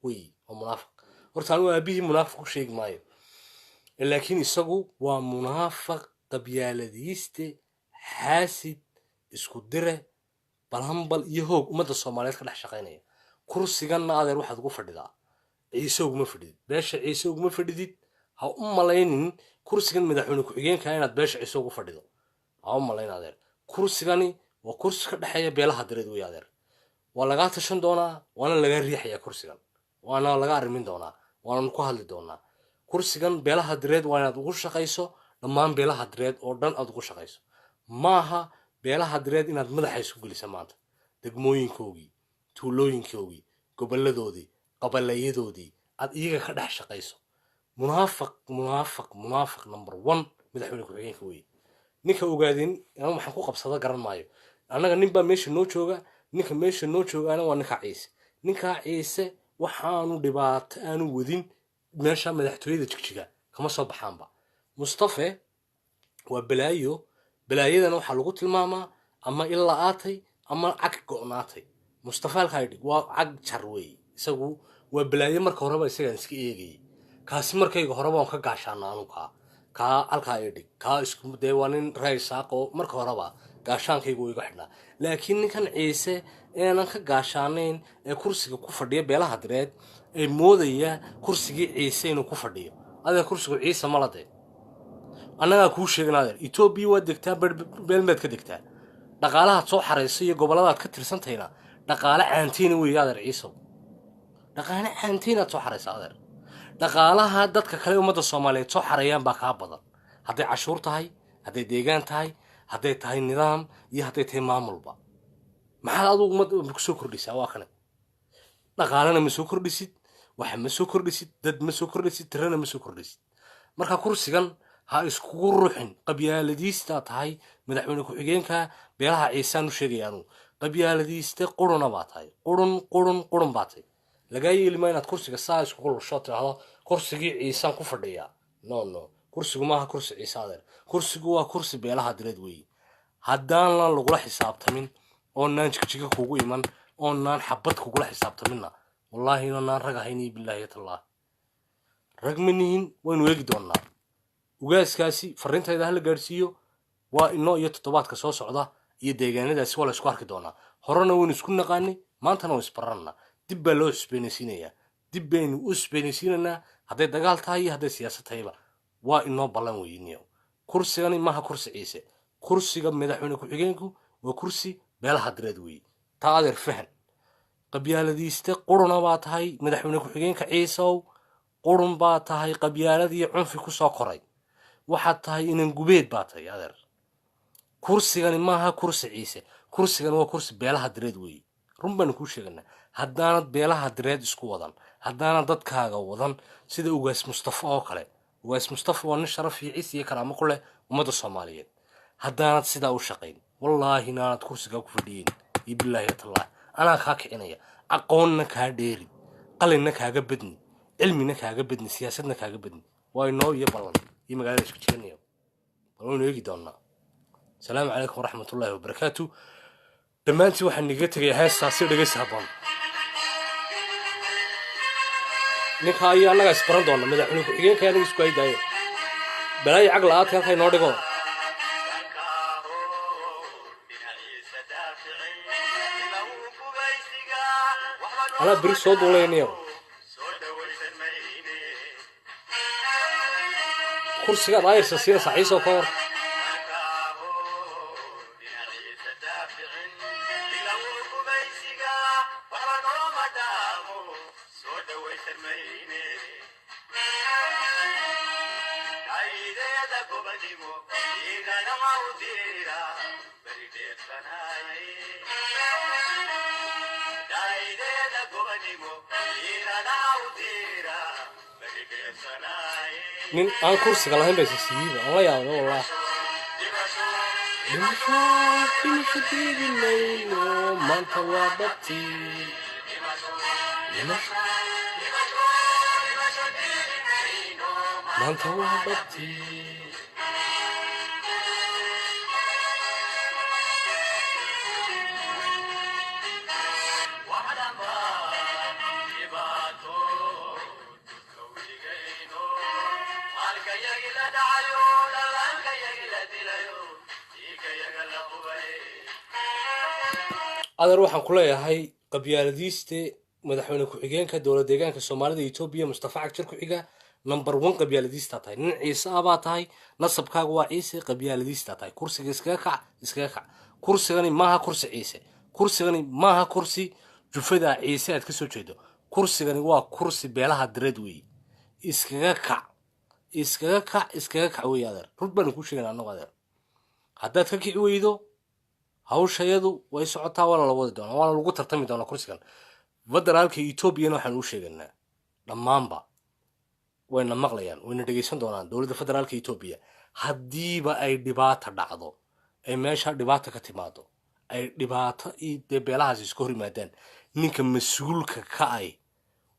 wey oo munaafiq horta anu aabihii munaafiq u sheegi maayo laakiin isagu waa munaafiq qabyaaladiiste xaasid isku dire balhambal iyo hoog ummadda Soomaaliyeed ka dhex shaqaynaya kursiganna adeer waxaad ugu fadhidaa ciise uguma fadhidid beesha ciise uguma fadhidid ha u malaynin kursigan madaxweyne ku-xigeenka inaad beesha ciise ugu fadhido ha u malayn adeer kursigani waa kursi ka dhexeeya beelaha direed wey adeer waa lagaa tashan doonaa waana laga riixayaa kursigan waana laga arrimin doonaa waana ku hadli doonaa kursigan beelaha direed waa inaad ugu shaqayso dhammaan beelaha direed oo dhan aad ugu shaqayso maaha beelaha direed inaad madaxa isku gelisa maanta degmooyinkoogii tuulooyinkoogii gobolladoodii qabalayadoodii aad iyaga ka dhex shaqayso munaafiq number 1 madaxweyne ku-xigeenka wey ninka ogaadin aniga waxaan ku qabsada garan maayo annaga nin baa meesha noo jooga ninka meesha noo joogaana waa ninka ciise waxaanu dhibaato aanu wadin meesha madaxtooyada jigjiga kama soo baxaanba mustafa waa balaayadana waxaa lagu tilmaamaa ama ilaa aatay ama cag go'naatay mustafa halkaa dhig waa cag jar wey isagu waa balaayo marka horeba isagaan iska eegayay kaasi markayga horeba waan ka gaashaana anu kaa halkaa dhig kaa isku dee waa nin raysaaq oo marka horeba gaashaankaygu iga xidhnaa laakiin ninkan ciise aanan ka gaashaanayn ee kursiga ku fadhiya beelaha direed ee moodaya kursigii ciise inuu ku fadhiyo adeer kursigu ciise malade annagaa kuu sheegna adeer Itoobiya waa degtaa beelmeed ka degtaa dhaqaalahaad soo xarayso iyo gobolladaad ka tirsantayna dhaqaale caantiina weeye adeer ciise dhaqaale caantiinaad soo xaraysa adeer dhaqaalaha dadka kale ummadda Soomaaliyeed soo xareeyaan baa kaa badan hadday cashuur tahay hadday deegaan tahay hadday tahay nidaam iyo hadday tahay maamulba maxaad adigu ummadda ku soo kordhisaa waa kana dhaqaalana ma soo kordhisid waxa ma soo kordhisid dad ma soo kordhisid tirana ma soo kordhisid marka kursigan ha iskugu ruuxin qabyaaladiista tahay madaxweyne ku-xigeenka beelaha ciisaan u sheegayaanu qabyaaladiista quruna baa tahay qurun baa tahay laga yeeli ma inaad kursiga saa iskugu lusho tiraahdo kursigii ciisaan ku fadhiyaa no kursigu maaha kursi ciise adeer kursigu waa kursi beelaha direed weeye haddaan lagula xisaabtamin oo naan jigjiga kugu iman oo naan xabad kugula xisaabtaminna wallaahi inaan rag ahayni billaahi tallah rag manihin waynu eegi doonaa ugaaskaasi farriintayda hala gaarsiiyo waa inoo iyo toddobaadka soo socda iyo deegaanadaasi waa la isku arki doonaa horena waynu isku naqaanay maantana waynu isbarannaa dib baa loo cusbeenaysiinayaa dib baynu u cusbeenaysiinaynaa hadday dagaal tahay iyo hadday siyaasad tahayba waa inoo ballan weyniyo kursigani maaha kursi ciise kursiga madaxweyne ku-xigeenku waa kursi beelaha direed weeye taa adeer fahan qabyaaladiiste quruna baa tahay madaxweyne ku-xigeenka ciisow qurun baa tahay qabyaalad iyo cunfi ku soo koray waxaad tahay inan gubeed baa tahay adeer kursigani maaha kursi ciise kursigani waa kursi beelaha direed weeye run baanu kuu sheeganaa haddaanad beelaha direed isku wadan haddaanad dadkaaga wadan sida ugaas mustafa oo kale ugaas mustafa waa nin sharaf iyo ciis iyo karaamo ku leh ummadda soomaaliyeed haddaanad sidaa u shaqayn wallaahi naanad kursigaa ku fadhiyin iyo bilaahi tallaah anaa kaa kicinaya aqoonna kaa dheeri qalinna kaaga badni cilmina kaaga badni siyaasadna kaaga badni waa inoo iyo ballan iyo magaalada isku jiranaya bal waynu eegi doonaa السلام عليكم ورحمة الله وبركاته دمانتي waxaan niga tagay heestaasi dhageysi habboon ninka ayaa anaga isbaran doona madaxweyne ku xigeenka anaga isku haydaay balay caqli aad kan noo dhigo ana bari soo duulaynayo kursiga daayirsa sida saxiiso ka hor من أنا كرسي قال هم بس يسيب الله يا والله مش تيجي الليل ما أنت وابتي ما أنت وابتي adeer waxaan ku leeyahay qabyaaladiiste madaxweyne ku-xigeenka dowlad deegaanka soomaalida Itoobiya Mustafa Cagjar ku-xiga number 1 qabyaaladiista tahay nin ciise abaa tahay nasabkaagu waa ciise qabyaaladiista tahay kursiga iskaga kac kursigani maaha kursi ciise kursigani maaha kursi jufada ciise aad ka soo jeedo kursigani waa kursi beelaha direed weey iskaga kac weey adeer rud baan ku sheegnaa annagu adeer haddaad ka kici weydo hawshayadu way socotaa wala la wadi doonaa waana lagu tartami doonaa kursigan federaalka Itoobiya waxaan u sheegnaa dhamaanba wayna maqlayaan wayna dhageysan doonaan dowladda federaalka Itoobiya hadiiba ay dhibaato dhacdo ay meesha dhibaato ka timaado ay dhibaato iyo beelahaas isku hor yimaadaan ninka mas'uulka ka ay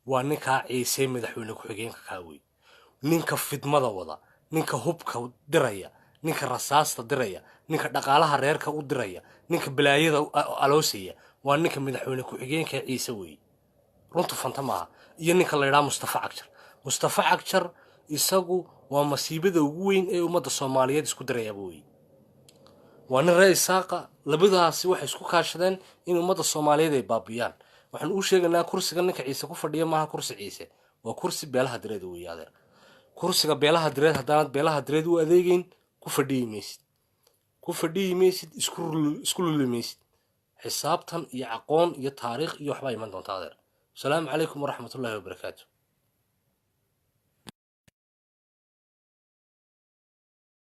waa ninka ciise madaxweyne ku-xigeenka ka weey ninka fidmada wada ninka hubka diraya ninka rasaasta diraya ninka dhaqaalaha reerka u diraya ninka balaayada aloosaya waa ninka madaxweyne ku-xigeenka ciise weey runtu fantama iyo ninka la yiraahdo Mustafa Cagjar isagu waa masiibada ugu weyn ee ummadda Soomaaliyeed isku diraya weey waa nin ra'iisaqa labadaasi wax isku kaashadeen in ummadda Soomaaliyeed ay baabiyaan waxaan u sheegnaa kursiga ninka ciise ku fadhiya maaha kursi ciise waa kursi beelaha direed weey adeer kursiga beelaha direed haddaanad beelaha direed u adeegin ku fadhiyi maysid isku lulimaysid xisaabtan iyo aqoon iyo taariikh iyo waxba iman doonta adeer السلام عليكم ورحمة الله وبركاته